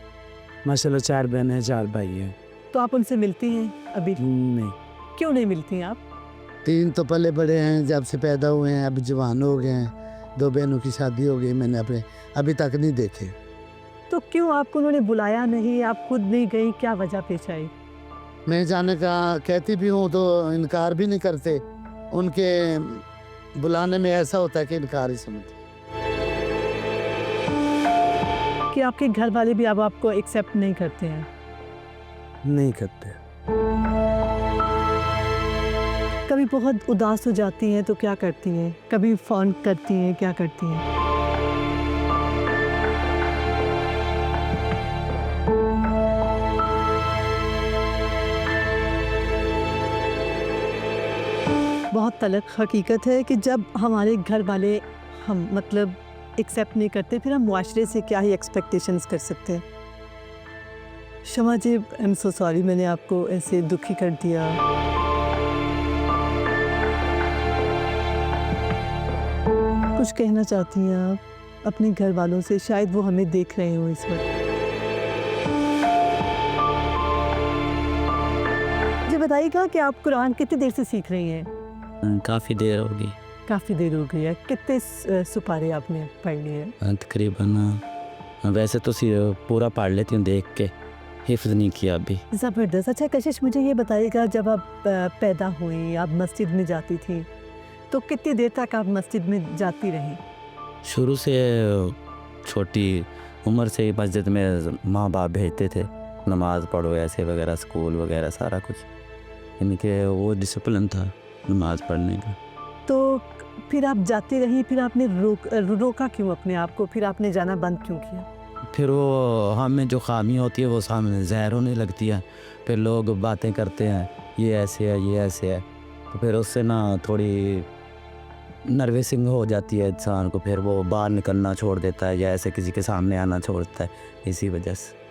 माशाल्लाह 4 बहन हैं, 4 भाई हैं। तो आप उनसे मिलती हैं अभी? नहीं। क्यों नहीं मिलती हैं आप? 3 तो पले बड़े हैं, जब से पैदा हुए हैं, अभी जवान हो गए हैं। 2 बहनों की शादी हो गई, मैंने अपने अभी तक नहीं देखे। तो क्यों आपको उन्होंने बुलाया नहीं, आप खुद नहीं गई, क्या वजह पेश आई? मैं जाने का कहती भी हूँ तो इनकार भी नहीं करते। उनके बुलाने में ऐसा होता है कि इनकार ही समझते कि आपके घर वाले भी अब आपको एक्सेप्ट नहीं करते हैं? नहीं करते। कभी बहुत उदास हो जाती हैं तो क्या करती हैं? कभी फ़ोन करती हैं, क्या करती हैं? बहुत तलख हकीकत है कि जब हमारे घर वाले हम मतलब एक्सेप्ट नहीं करते, फिर हम मुआशरे से क्या ही एक्सपेक्टेशंस कर सकते हैं। शमा जी, आई एम सो सॉरी, मैंने आपको ऐसे दुखी कर दिया। कुछ कहना चाहती हैं आप अपने घर वालों से? शायद वो हमें देख रहे हो इस वक्त। मुझे बताइएगा कि आप कुरान कितनी देर से सीख रही हैं? काफ़ी देर होगी। काफ़ी देर हो गई है। कितने सुपारे आपने पढ़ लिए हैं? तकरीबन वैसे तो पूरा पढ़ लेती हूँ, देख के हिफ्ज़ नहीं किया अभी। ज़बरदस्त। अच्छा कशिश, मुझे ये बताइएगा, जब आप पैदा हुई, आप मस्जिद में जाती थी, तो कितनी देर तक आप मस्जिद में जाती रहीं? शुरू से छोटी उम्र से ही मस्जिद में माँ बाप भेजते थे, नमाज़ पढ़ो ऐसे वगैरह, स्कूल वगैरह सारा कुछ इनके वो डिसिप्लिन था नमाज़ पढ़ने का। तो फिर आप जाती रही, फिर आपने रोका क्यों अपने आप को? फिर आपने जाना बंद क्यों किया? फिर वो हमें जो खामी होती है वो सामने ज़हर होने लगती है। फिर लोग बातें करते हैं, ये ऐसे है, ये ऐसे है, तो फिर उससे ना थोड़ी नर्वसिंग हो जाती है इंसान को, फिर वो बाहर निकलना छोड़ देता है या ऐसे किसी के सामने आना छोड़ता है, इसी वजह से।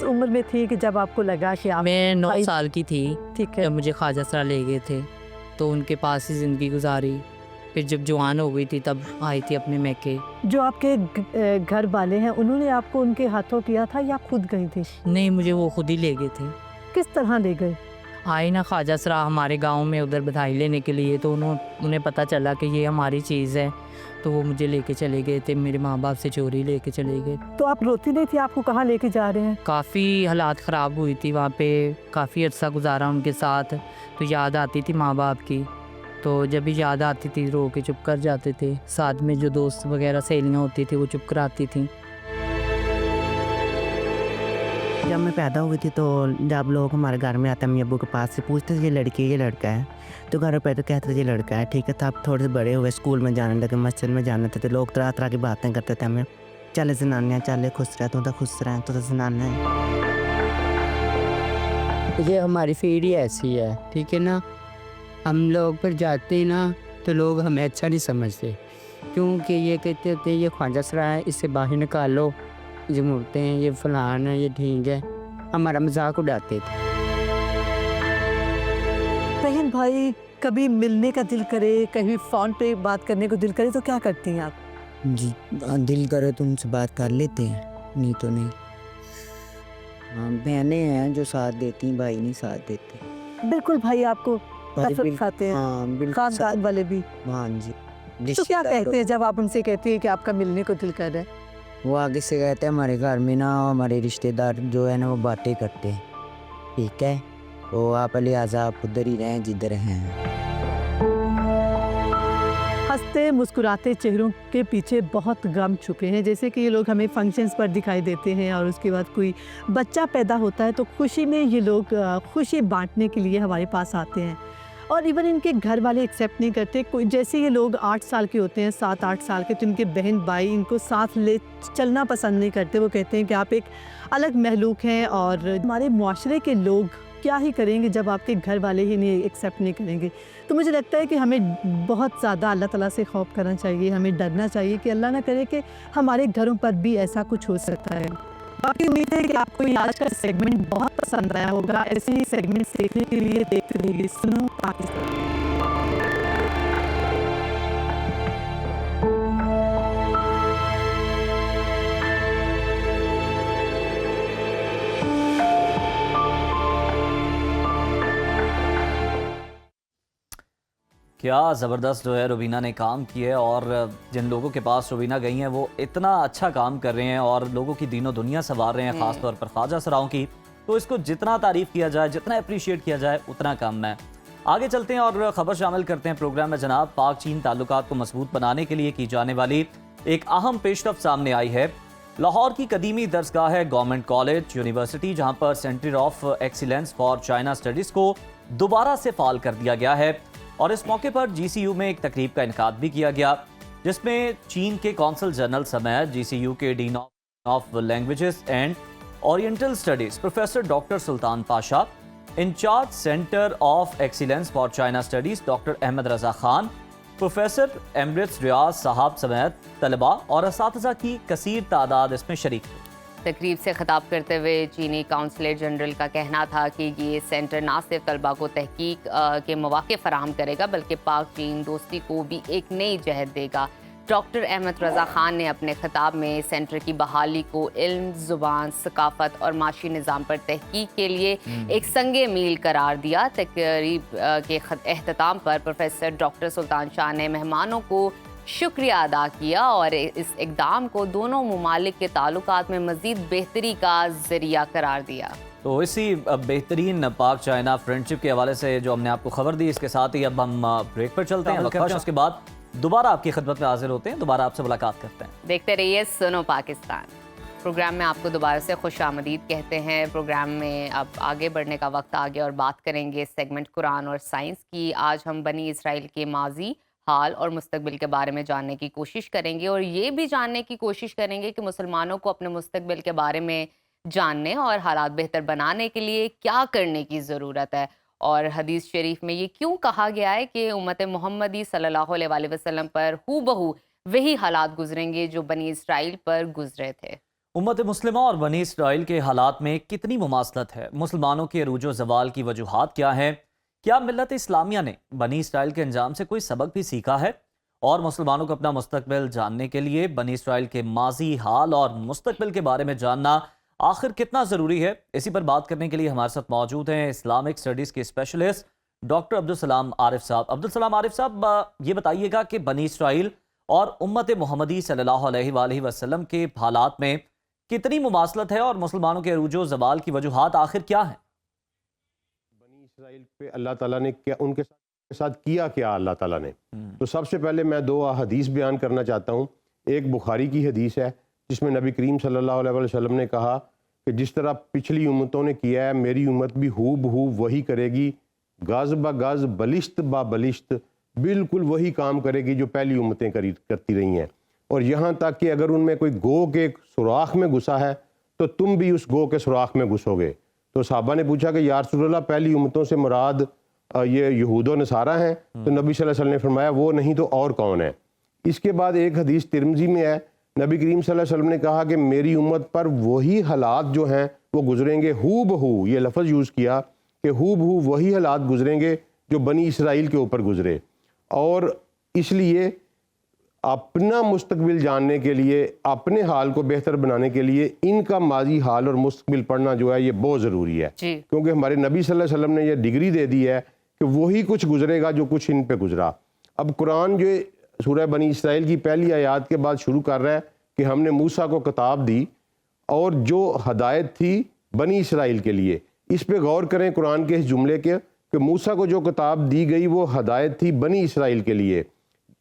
उम्र में थी कि जब आपको लगा कि आप मैं 9 भाई- साल की थी ठीक है। जब मुझे ख्वाजा सरा ले गए थे, तो उनके पास ही ज़िंदगी गुजारी। फिर जब जवान हो गई थी तब आई थी अपने मैके। जो आपके घर वाले हैं उन्होंने आपको उनके हाथों किया था या खुद गई थी? नहीं, मुझे वो खुद ही ले गए थे। किस तरह ले गए? आए ना ख्वाजा सरा हमारे गांव में उधर बधाई लेने के लिए, तो उन्हें पता चला कि ये हमारी चीज़ है, तो वो मुझे लेके चले गए थे। मेरे माँ बाप से चोरी लेके चले गए। तो आप रोती नहीं थी? आपको कहाँ लेके जा रहे हैं? काफ़ी हालात ख़राब हुई थी वहाँ पे, काफ़ी अर्सा गुजारा उनके साथ, तो याद आती थी माँ बाप की। तो जब भी याद आती थी रो के चुप कर जाते थे। साथ में जो दोस्त वगैरह सहेलियाँ होती थी वो चुप कराती थी। जब मैं पैदा हुई थी तो जब लोग हमारे घर में आते हैं, अम्मी अब्बू के पास से पूछते थे ये लड़की है ये लड़का है, तो घर पे तो कहते थे ये लड़का है। ठीक है, तब थोड़े से बड़े हुए, स्कूल में जाने लगे, मस्जिद में जाने थे, लोग तरह तरह की बातें करते थे हमें, चल जनानियाँ चल खुश रहे, तो खुश रहे तो जनाना है। ये हमारी पीढ़ी ऐसी है, ठीक है ना। हम लोग पर जाते हैं ना तो लोग हमें अच्छा नहीं समझते, क्योंकि ये कहते होते हैं ये ख्वाजा सरा है, इससे बाहर निकालो, ये मुड़ते हैं, ये फलान है, ये ठीक है, हमारा मजाक उड़ाते थे। बहन भाई कभी मिलने का दिल करे, कभी फ़ोन पे बात करने को दिल करे तो क्या करती हैं आप? जी दिल करे तो उनसे बात कर लेते हैं, नहीं तो नहीं। हाँ, बहनें हैं जो साथ देती हैं, भाई नहीं साथ देते। बिल्कुल भाई आपको भाई कसम खाते हैं, हाँ बिल्कुल। खानदान वाले भी। हाँ जी। तो क्या कहते हैं जब आप उनसे कहती हैं कि आपका मिलने को दिल कर रहा है? वो आगे से कहते हैं हमारे घर में ना हमारे रिश्तेदार जो है ना वो बातें करते हैं, ठीक है, तो आप लिहाजा आप उधर ही रहें जिधर हैं। हंसते मुस्कुराते चेहरों के पीछे बहुत गम छुपे हैं। जैसे कि ये लोग हमें फंक्शंस पर दिखाई देते हैं और उसके बाद कोई बच्चा पैदा होता है तो खुशी में ये लोग खुशी बांटने के लिए हमारे पास आते हैं, और इवन इनके घर वाले एक्सेप्ट नहीं करते। कोई जैसे ये लोग 8 साल के होते हैं, 7-8 साल के, तो इनके बहन भाई इनको साथ ले चलना पसंद नहीं करते। वो कहते हैं कि आप एक अलग महलूक हैं, और हमारे मुआशरे के लोग क्या ही करेंगे जब आपके घर वाले ही नहीं एक्सेप्ट नहीं करेंगे। तो मुझे लगता है कि हमें बहुत ज़्यादा अल्लाह ताला से खौफ करना चाहिए, हमें डरना चाहिए कि अल्लाह ना करे कि हमारे घरों पर भी ऐसा कुछ हो सकता है। बाकी उम्मीद है कि आपको ये आज का सेगमेंट बहुत पसंद आया होगा। ऐसे ही सेगमेंट्स देखने के लिए देखते रहिए सुनो पाकिस्तान। क्या ज़बरदस्त जो है रुबीना ने काम किया है, और जिन लोगों के पास रुबीना गई हैं वो इतना अच्छा काम कर रहे हैं और लोगों की दीनों दुनिया संवार रहे हैं, ख़ास तौर पर ख्वाजा सराओं की। तो इसको जितना तारीफ़ किया जाए, जितना अप्रिशिएट किया जाए, उतना कम है। आगे चलते हैं और ख़बर शामिल करते हैं प्रोग्राम में। जनाब, पाक चीन ताल्लुकात को मजबूत बनाने के लिए की जाने वाली एक अहम पेशरफ सामने आई है। लाहौर की कदीमी दरसगाह है गवर्नमेंट कॉलेज यूनिवर्सिटी, जहाँ पर centre of excellence for China studies को दोबारा से फाल कर दिया गया है, और इस मौके पर GCU में एक तकरीब का इनकाद भी किया गया, जिसमें चीन के कौंसल जनरल समेत GCU के dean of languages and oriental studies professor doctor Sultan Pasha, incharge centre of excellence for China studies doctor Ahmad Raza Khan, professor emeritus Riaz साहब समेत तलबा और असातिज़ा की कसीर तादाद इसमें शरीक थी। तकरीब से खिताब करते हुए चीनी काउंसलर जनरल का कहना था कि ये सेंटर ना सिर्फ तलबा को तहकीक के मौके फराहम करेगा, बल्कि पाक चीन दोस्ती को भी एक नई जहत देगा। डॉक्टर अहमद रजा खान ने अपने खिताब में सेंटर की बहाली को इल्म, ज़ुबान, सकाफ़त और माशी निज़ाम पर तहकीक के लिए एक संगे मील करार दिया। तकरीब के अख्ताम पर प्रोफेसर डॉक्टर सुल्तान शाह ने मेहमानों को शुक्रिया अदा किया और इस इक़दाम को दोनों मुमालिक के ताल्लुकात में मज़ीद बेहतरी का ज़रिया करार दिया। तो इसी बेहतरीन पाक चाइना फ्रेंडशिप के हवाले से जो हमने आपको खबर दी, इसके साथ ही अब हम ब्रेक पर चलते हैं, उसके बाद दोबारा आपकी खिदमत में हाजिर होते हैं, दोबारा आपसे मुलाकात करते हैं। देखते रहिए सुनो पाकिस्तान। प्रोग्राम में आपको दोबारा से खुश आमदीद कहते हैं। प्रोग्राम में अब आगे बढ़ने का वक्त आ गया और बात करेंगे सेगमेंट कुरान और साइंस की। आज हम बनी इसराइल के माजी, हाल और मुस्तकबिल के बारे में जानने की कोशिश करेंगे, और ये भी जानने की कोशिश करेंगे कि मुसलमानों को अपने मुस्तकबिल के बारे में जानने और हालात बेहतर बनाने के लिए क्या करने की ज़रूरत है, और हदीस शरीफ में ये क्यों कहा गया है कि उम्मत मोहम्मदी सल्लल्लाहु अलैहि वसल्लम पर हूबहू वही हालात गुजरेंगे जो बनी इसराइल पर गुजरे थे। उम्मत मुस्लिमा और बनी इसराइल के हालात में कितनी मुमासलत है? मुसलमानों के अरूजो ज़वाल की वजूहात क्या हैं? क्या मिल्लत इस्लामिया ने बनी इसराइल के अंजाम से कोई सबक भी सीखा है? और मुसलमानों को अपना मुस्तकबिल जानने के लिए बनी इसराइल के माजी, हाल और मुस्तकबिल के बारे में जानना आखिर कितना ज़रूरी है? इसी पर बात करने के लिए हमारे साथ मौजूद हैं इस्लामिक स्टडीज़ के स्पेशलिस्ट डॉक्टर अब्दुल सलाम आरिफ साहब। अब्दुल सलाम आरिफ साहब, ये बताइएगा कि बनी इसराइल और उम्मत मोहम्मदी सल्लल्लाहु अलैहि वसल्लम के हालात में कितनी मुमासलत है और मुसलमानों के अरूजो ज़वाल की वजूहात आखिर क्या हैं? बनी इसराइल पे अल्लाह ताला ने क्या उनके साथ किया क्या अल्लाह ताला ने? तो सबसे पहले मैं दो हदीस बयान करना चाहता हूँ। एक बुखारी की हदीस है जिसमें नबी करीम सल्लल्लाहु अलैहि वसल्लम ने कहा कि जिस तरह पिछली उम्मतों ने किया है मेरी उम्मत भी हूबहू वही करेगी, गज ब गज, बलिश्त ब बलिश्त, बिल्कुल वही काम करेगी जो पहली उम्मतें करती रही हैं। और यहाँ तक कि अगर उनमें कोई गो के सुराख में घुसा है तो तुम भी उस गो के सुराख में घुसोगे। तो साहबा ने पूछा कि या रसूलल्लाह, पहली उम्मतों से मुराद ये यहूद व नसारा हैं? तो नबी सल्लल्लाहु अलैहि वसल्लम ने फरमाया वो नहीं तो और कौन है? इसके बाद एक हदीस तिरमिज़ी में है, नबी करीम सल्लल्लाहु अलैहि वसल्लम ने कहा कि मेरी उम्मत पर वही हालात जो हैं वो गुजरेंगे, हूबहू, ये लफ्ज़ यूज़ किया कि हूबहू वही हालात गुजरेंगे जो बनी इसराइल के ऊपर गुजरे। और इसलिए अपना मुस्तकबिल जानने के लिए, अपने हाल को बेहतर बनाने के लिए इनका माजी हाल और मुस्तकबिल पढ़ना जो है ये बहुत ज़रूरी है, क्योंकि हमारे नबी सल्लल्लाहु अलैहि वसल्लम ने यह डिग्री दे दी है कि वही कुछ गुजरेगा जो कुछ इन पे गुजरा। अब कुरान जो सूरह बनी इसराइल की पहली आयत के बाद शुरू कर रहा है कि हमने मूसा को किताब दी और जो हदायत थी बनी इसराइल के लिए। इस पे गौर करें कुरान के इस जुमले के कि मूसा को जो किताब दी गई वो हदायत थी बनी इसराइल के लिए,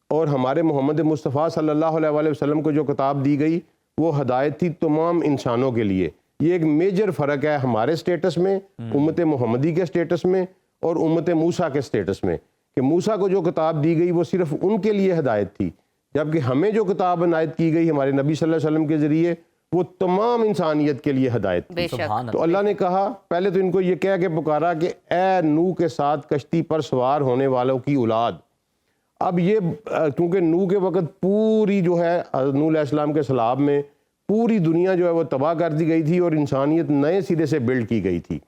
और हमारे मोहम्मद मुस्तफ़ा सल्लल्लाहु अलैहि वसल्लम को जो किताब दी गई वो हदायत थी तमाम इंसानों के लिए। ये एक मेजर फ़र्क है हमारे स्टेटस में, उम्मत मोहम्मदी के स्टेटस में और उम्मत मूसा के स्टेटस में, कि मूसा को जो किताब दी गई वो सिर्फ उनके लिए हदायत थी, जबकि हमें जो किताब अनायत की गई हमारे नबी सल्लल्लाहु अलैहि वसल्लम के ज़रिए वो तमाम इंसानियत के लिए हदायत थी। तो अल्लाह ने कहा, पहले तो इनको ये कह के पुकारा कि ए नूह के साथ कश्ती पर सवार होने वालों की औलाद। अब ये क्योंकि नूह के वक़्त पूरी जो है नूह अलैहिस्सलाम के सलाब में पूरी दुनिया जो है वो तबाह कर दी गई थी और इंसानियत नए सिरे से बिल्ड की गई थी।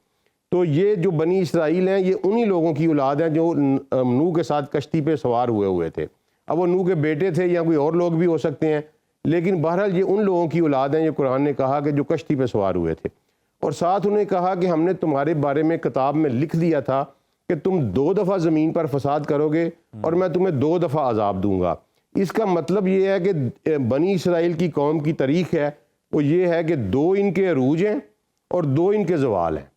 तो ये जो बनी इसराइल हैं ये उन्हीं लोगों की औलाद हैं जो नूह के साथ कश्ती पे सवार हुए थे। अब वो नूह के बेटे थे या कोई और लोग भी हो सकते हैं, लेकिन बहरहाल ये उन लोगों की औलाद हैं, ये कुरान ने कहा कि जो कश्ती पे सवार हुए थे। और साथ उन्हें कहा कि हमने तुम्हारे बारे में किताब में लिख दिया था कि तुम 2 दफ़ा ज़मीन पर फसाद करोगे और मैं तुम्हें 2 दफ़ा अजाब दूंगा। इसका मतलब ये है कि बनी इसराइल की कौम की तारीख़ है वो ये है कि 2 इनके अरूज हैं और 2 इनके ज़वाल हैं,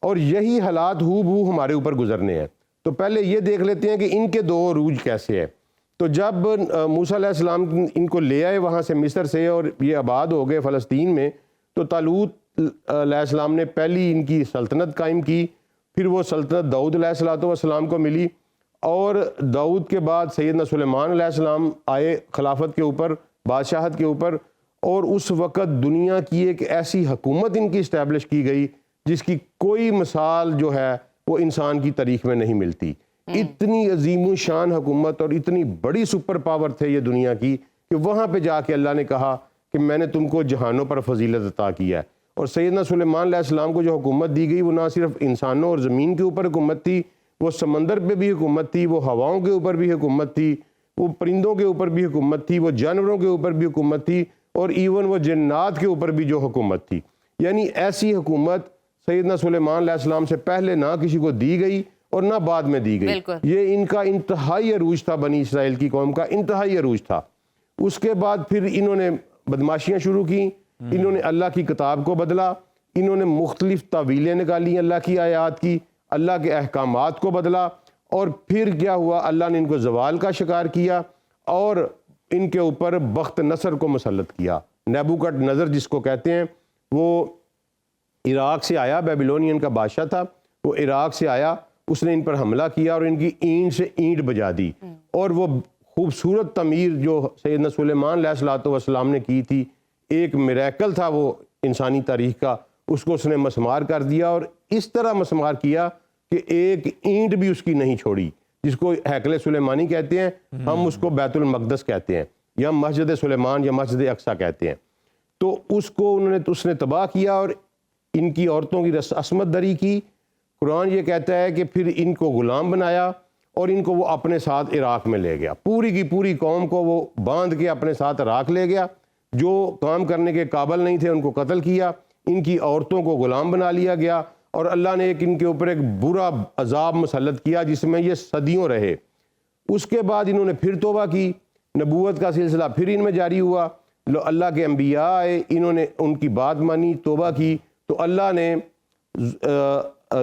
और यही हालात हूबहू हमारे ऊपर गुजरने हैं। तो पहले ये देख लेते हैं कि इनके 2 अरूज कैसे हैं। तो जब मूसा अलैहिस्सलाम इनको ले आए वहाँ से मिस्र से और ये आबाद हो गए फ़लस्तीन में, तो तालूत अलैहिस्सलाम ने पहली इनकी सल्तनत कायम की। फिर वो सल्तनत दाऊद अलैहिस्सलाम को मिली और दाऊद के बाद सैयदना सुलेमान अलैहिस्सलाम आए खिलाफत के ऊपर, बादशाहत के ऊपर, और उस वक़्त दुनिया की एक ऐसी हुकूमत इनकी इस्टेब्लिश की गई जिसकी कोई मिसाल जो है वो इंसान की तारीख़ में नहीं मिलती। इतनी अजीम शान हुकूमत और इतनी बड़ी सुपर पावर थे ये दुनिया की कि वहाँ पे जाके अल्लाह ने कहा कि मैंने तुमको जहानों पर फजीलत अता किया है। और सैयदना सुलेमान अलैहिस्सलाम को जो हुकूमत दी गई वो ना सिर्फ इंसानों और ज़मीन के ऊपर हुकूमत थी, वो समंदर पे भी हुकूमत थी, वो हवाओं के ऊपर भी हुकूमत थी, वो परिंदों के ऊपर भी हुकूमत थी, वो जानवरों के ऊपर भी हुकूमत थी, और इवन वो जन्नात के ऊपर भी जो हुकूमत थी। यानी ऐसी हुकूमत सैयदना सुलेमान अलैहिस्सलाम से पहले ना किसी को दी गई और ना बाद में दी गई। ये इनका इंतहाई अरूज था, बनी इसराइल की कौम का इंतहाई अरूज था। उसके बाद फिर इन्होंने बदमाशियाँ शुरू की, इन्होंने अल्लाह की किताब को बदला, इन्होंने मुख्तलिफ तावीलें निकाली अल्लाह की आयात की, अल्लाह के अहकामात को बदला, और फिर क्या हुआ, अल्लाह ने इनको जवाल का शिकार किया और इनके ऊपर बख्त नसर को मुसल्लत किया। नेबुकदनेस्सर जिसको कहते हैं, वो इराक से आया, बेबीलोनियन का बादशाह था, वो इराक से आया, उसने इन पर हमला किया और इनकी ईंट से ईंट बजा दी। और वो खूबसूरत तमीर जो सैयदना सुलेमान अलैहिस्सलाम ने की थी, एक मिरेकल था वो इंसानी तारीख़ का, उसको उसने मसमार कर दिया, और इस तरह मसमार किया कि एक ईंट भी उसकी नहीं छोड़ी, जिसको हैकल सुलेमानी कहते हैं, हम उसको बैतुल मक़दस कहते हैं या मस्जिद सुलेमान या मस्जिद अक्सा कहते हैं। तो उसने तबाह किया और इनकी औरतों की असमत दरी की। कुरान ये कहता है कि फिर इनको ग़ुलाम बनाया और इनको वो अपने साथ इराक़ में ले गया। पूरी की पूरी कौम को वो बांध के अपने साथ इराक़ ले गया। जो काम करने के काबिल नहीं थे उनको कत्ल किया, इनकी औरतों को ग़ुलाम बना लिया गया और अल्लाह ने इनके ऊपर एक बुरा अजाब मुसल्लत किया जिसमें ये सदियों रहे। उसके बाद इन्होंने फिर तौबा की, नबूवत का सिलसिला फिर इनमें जारी हुआ। अल्लाह के अंबिया आए, इन्होंने उनकी बात मानी, तौबा की, तो अल्लाह ने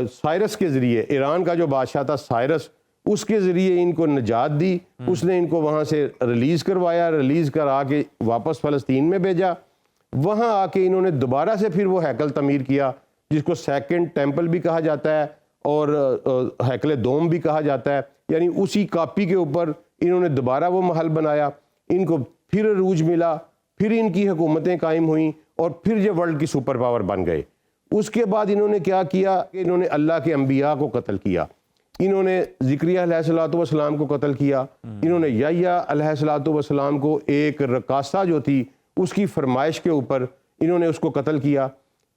साइरस के ज़रिए, ईरान का जो बादशाह था साइरस, उसके ज़रिए इनको निजात दी। उसने इनको वहाँ से रिलीज़ करवाया, रिलीज़ करा के वापस फ़लस्तीन में भेजा। वहाँ आके इन्होंने दोबारा से फिर वो हैकल तमीर किया जिसको सेकंड टेंपल भी कहा जाता है और हैकल दोम भी कहा जाता है, यानी उसी कापी के ऊपर इन्होंने दोबारा वो महल बनाया। इनको फिर अरूज मिला, फिर इनकी हुकूमतें कायम हुईं और फिर ये वर्ल्ड की सुपर पावर बन गए। उसके बाद इन्होंने क्या किया कि इन्होंने अल्लाह के अंबिया को कत्ल किया। इन्होंने ज़िक्रिया अलैहिस्सलाम को कत्ल किया। इन्होंने याह्या अलैहिस्सलाम को एक रकासा जो थी उसकी फरमाइश के ऊपर इन्होंने उसको कत्ल किया।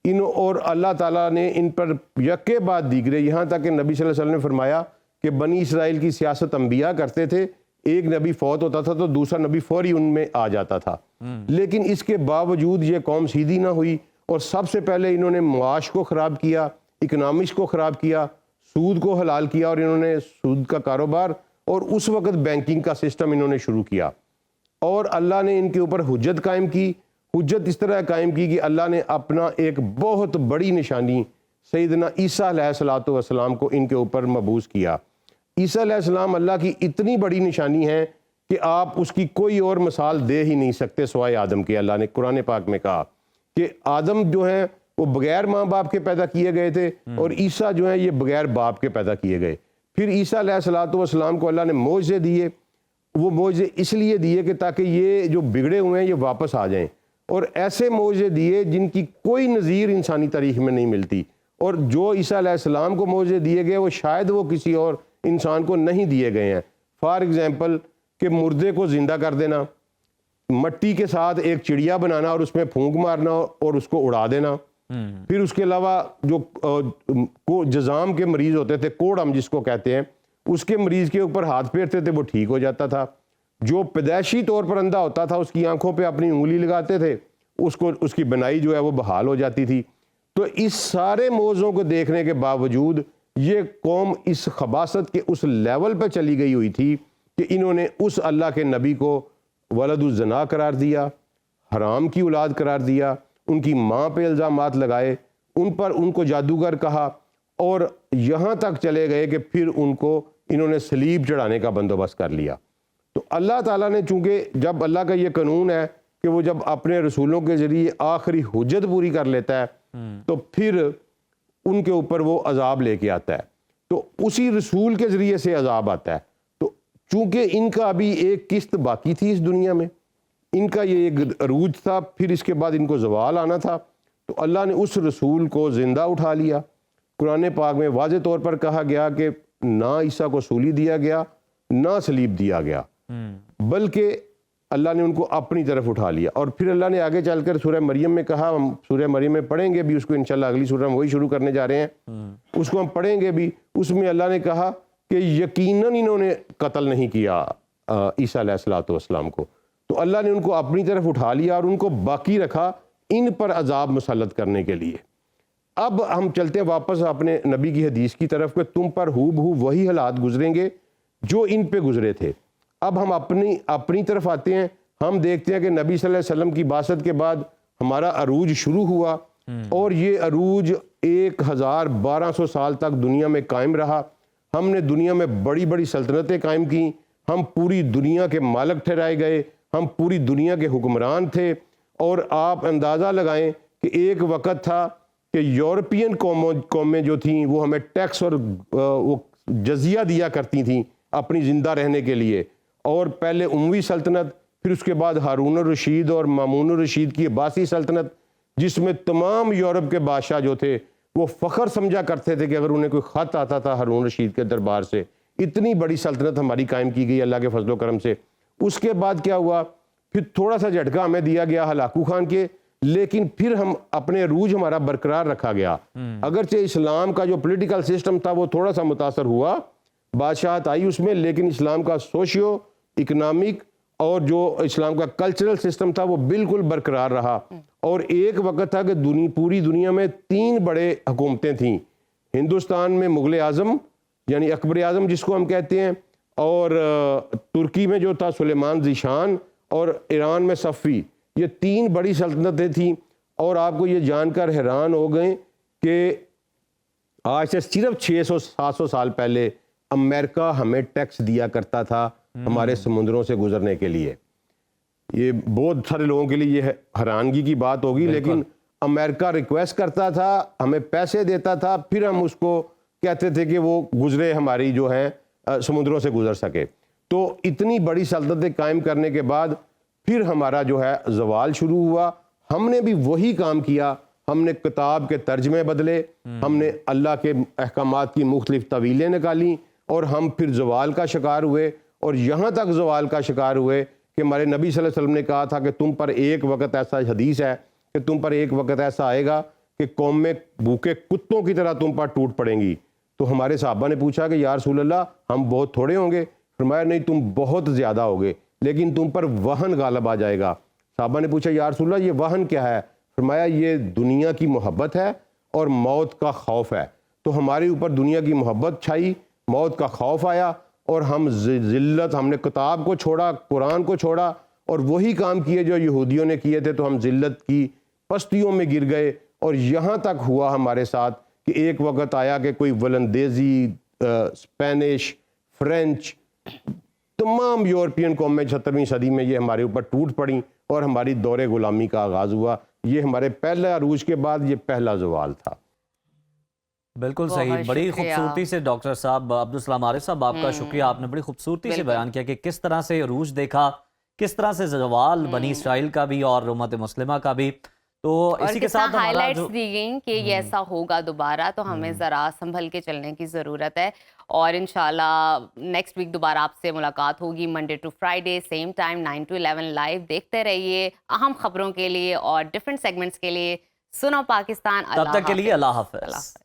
और अल्लाह ताला ने इन पर यके बाद दीगरे, यहाँ तक कि नबी सल्लल्लाहु अलैहि वसल्लम ने फरमाया कि बनी इसराइल की सियासत अंबिया करते थे, एक नबी फौत होता था तो दूसरा नबी फौरी उनमें आ जाता था। लेकिन इसके बावजूद ये कौम सीधी ना हुई और सबसे पहले इन्होंने मुआश को ख़राब किया, इकनॉमिक्स को ख़राब किया, सूद को हलाल किया और इन्होंने सूद का कारोबार और उस वक़्त बैंकिंग का सिस्टम इन्होंने शुरू किया। और अल्लाह ने इनके ऊपर हुज्जत कायम की। हुज्जत इस तरह कायम की कि अल्लाह ने अपना एक बहुत बड़ी निशानी सैयदना ईसा अलैहिस्सलाम को इनके ऊपर मबूस किया। ईसा अलैहिस्सलाम अल्लाह की इतनी बड़ी निशानी है कि आप उसकी कोई और मिसाल दे ही नहीं सकते सिवाय आदम के। अल्लाह ने कुरान पाक में कहा कि आदम जो है वो बगैर माँ बाप के पैदा किए गए थे और ईसा जो है ये बगैर बाप के पैदा किए गए। फिर ईसा अलैहिस्सलाम को अल्लाह ने मोज़े दिए। वो मोज़े इसलिए दिए कि ताकि ये जो बिगड़े हुए हैं ये वापस आ जाएं, और ऐसे मोज़े दिए जिनकी कोई नज़ीर इंसानी तारीख में नहीं मिलती। और जो ईसा अलैहिस्सलाम को मोज़े दिए गए वो शायद वो किसी और इंसान को नहीं दिए गए हैं। फॉर एग्ज़ाम्पल कि मुर्दे को ज़िंदा कर देना, मट्टी के साथ एक चिड़िया बनाना और उसमें फूंक मारना और उसको उड़ा देना। फिर उसके अलावा जो जज़ाम के मरीज़ होते थे, कोड़म जिसको कहते हैं, उसके मरीज़ के ऊपर हाथ फेरते थे वो ठीक हो जाता था। जो पैदाइशी तौर पर अंधा होता था उसकी आंखों पे अपनी उंगली लगाते थे, उसको उसकी बनाई जो है वो बहाल हो जाती थी। तो इस सारे मौज़ों को देखने के बावजूद ये कौम इस खबासत के उस लेवल पर चली गई हुई थी कि इन्होंने उस अल्लाह के नबी को वलदुज़्ज़ना करार दिया, हराम की औलाद करार दिया, उनकी माँ पे इल्ज़ामात लगाए, उन पर उनको जादूगर कहा और यहाँ तक चले गए कि फिर उनको इन्होंने सलीब चढ़ाने का बंदोबस्त कर लिया। तो अल्लाह ताला ने, चूँकि जब अल्लाह का ये कानून है कि वो जब अपने रसूलों के ज़रिए आखिरी हुज्जत पूरी कर लेता है तो फिर उनके ऊपर वो अजाब लेके आता है, तो उसी रसूल के ज़रिए से अजाब आता है। तो चूँकि इनका अभी एक किस्त बाकी थी इस दुनिया में, इनका ये एक अरूज था, फिर इसके बाद इनको ज़वाल आना था, तो अल्लाह ने उस रसूल को ज़िंदा उठा लिया। कुरान पाक में वाज़े तौर पर कहा गया कि ना ईसा को सूली दिया गया, ना सलीब दिया गया, बल्कि अल्लाह ने उनको अपनी तरफ उठा लिया। और फिर अल्लाह ने आगे चलकर सूरह मरियम में कहा, हम सूरह मरियम में पढ़ेंगे भी उसको, इंशाल्लाह अगली सूरह में वही शुरू करने जा रहे हैं, उसको हम पढ़ेंगे भी। उसमें अल्लाह ने कहा कि यकीनन इन्होंने कत्ल नहीं किया ईसा अलैहिस्सलाम को, तो अल्लाह ने उनको अपनी तरफ उठा लिया और उनको बाकी रखा इन पर अजाब मुसल्लत करने के लिए। अब हम चलते हैं वापस अपने नबी की हदीस की तरफ कि तुम पर हूबहू वही हालात गुजरेंगे जो इन पे गुजरे थे। अब हम अपनी तरफ आते हैं। हम देखते हैं कि नबी सल्लल्लाहु अलैहि वसल्लम की बासत के बाद हमारा अरूज शुरू हुआ और ये अरूज 1200 साल तक दुनिया में कायम रहा। हमने दुनिया में बड़ी बड़ी सल्तनतें कायम की, हम पूरी दुनिया के मालिक ठहराए गए, हम पूरी दुनिया के हुक्मरान थे। और आप अंदाज़ा लगाएं कि एक वक़्त था कि यूरोपियन कौमें जो थीं वो हमें टैक्स और वो जजिया दिया करती थीं अपनी ज़िंदा रहने के लिए। और पहले उमवी सल्तनत, फिर उसके बाद हारून रशीद और मामून रशीद की अब्बासी सल्तनत, जिसमें तमाम यूरोप के बादशाह जो थे वो फ़ख्र समझा करते थे कि अगर उन्हें कोई ख़त आता था हारून रशीद के दरबार से। इतनी बड़ी सल्तनत हमारी कायम की गई अल्लाह के फजलो करम से। उसके बाद क्या हुआ, फिर थोड़ा सा झटका हमें दिया गया हलाकू खान के, लेकिन फिर हम अपने अरूज हमारा बरकरार रखा गया। अगरचे इस्लाम का जो पॉलिटिकल सिस्टम था वो थोड़ा सा मुतासर हुआ, बादशाहत आई उसमें, लेकिन इस्लाम का सोशियो इकोनॉमिक और जो इस्लाम का कल्चरल सिस्टम था वो बिल्कुल बरकरार रहा। और एक वक्त था कि पूरी दुनिया में 3 बड़े हुकूमतें थीं। हिंदुस्तान में मुग़ल आज़म यानी अकबर आज़म जिसको हम कहते हैं, और तुर्की में जो था सुलेमान ज़ीशान, और ईरान में सफ़ी। ये 3 बड़ी सल्तनतें थीं। और आपको ये जानकर हैरान हो गए कि आज से सिर्फ 600-700 साल पहले अमेरिका हमें टैक्स दिया करता था हमारे समुद्रों से गुजरने के लिए। ये बहुत सारे लोगों के लिए ये हैरानगी की बात होगी, लेकिन अमेरिका रिक्वेस्ट करता था, हमें पैसे देता था, फिर हम उसको कहते थे कि वो गुजरे हमारी जो है समुद्रों से गुजर सके। तो इतनी बड़ी सल्तनतें कायम करने के बाद फिर हमारा जो है ज़वाल शुरू हुआ। हमने भी वही काम किया, हमने किताब के तर्जमे बदले, हमने अल्लाह के अहकामात की मुख्तलिफ तवीलें निकाली, और हम फिर ज़वाल का शिकार हुए। और यहाँ तक ज़वाल का शिकार हुए कि हमारे नबी सल्लल्लाहु अलैहि वसल्लम ने कहा था कि तुम पर एक वक्त ऐसा, हदीस है कि तुम पर एक वक्त ऐसा आएगा कि कौम में भूखे कुत्तों की तरह तुम पर टूट पड़ेंगी। तो हमारे साहबा ने पूछा कि या रसूल अल्लाह, हम बहुत थोड़े होंगे? फरमाया नहीं, तुम बहुत ज़्यादा होगे, लेकिन तुम पर वहन गालब आ जाएगा। साहबा ने पूछा या रसूल अल्लाह, ये वहन क्या है? फरमाया ये दुनिया की मोहब्बत है और मौत का खौफ है। तो हमारे ऊपर दुनिया की मोहब्बत छाई, मौत का खौफ आया, और हम ज़िल्लत, हमने किताब को छोड़ा, कुरान को छोड़ा, और वही काम किए जो यहूदियों ने किए थे। तो हम ज़िल्लत की पस्तियों में गिर गए। और यहाँ तक हुआ हमारे साथ कि एक वक्त आया कि कोई वलंदेज़ी, स्पेनिश, फ्रेंच, तमाम यूरोपियन कौमें 17वीं सदी में ये हमारे ऊपर टूट पड़ी और हमारी दौरे गुलामी का आगाज़ हुआ। ये हमारे पहले अरूज के बाद ये पहला ज़वाल था। बिल्कुल सही, बड़ी खूबसूरती से डॉक्टर साहब, अब्दुल सलाम आरिफ साहब, आपका शुक्रिया। आपने बड़ी खूबसूरती से बयान किया कि किस तरह से अरूज देखा, किस तरह से ज़वाल बनी इसराइल का भी और उम्मत मुस्लिमा का भी। तो इसी के साथ हाइलाइट्स दी गई कि ये ऐसा होगा दोबारा, तो हमें ज़रा संभल के चलने की ज़रूरत है। और इंशाल्लाह नेक्स्ट वीक दोबारा आपसे मुलाकात होगी, Monday to Friday same time 9 to 11 live. देखते रहिए अहम खबरों के लिए और डिफरेंट सेगमेंट्स के लिए। सुनो पाकिस्तान। तब तक के लिए अल्लाह हाफ़िज़।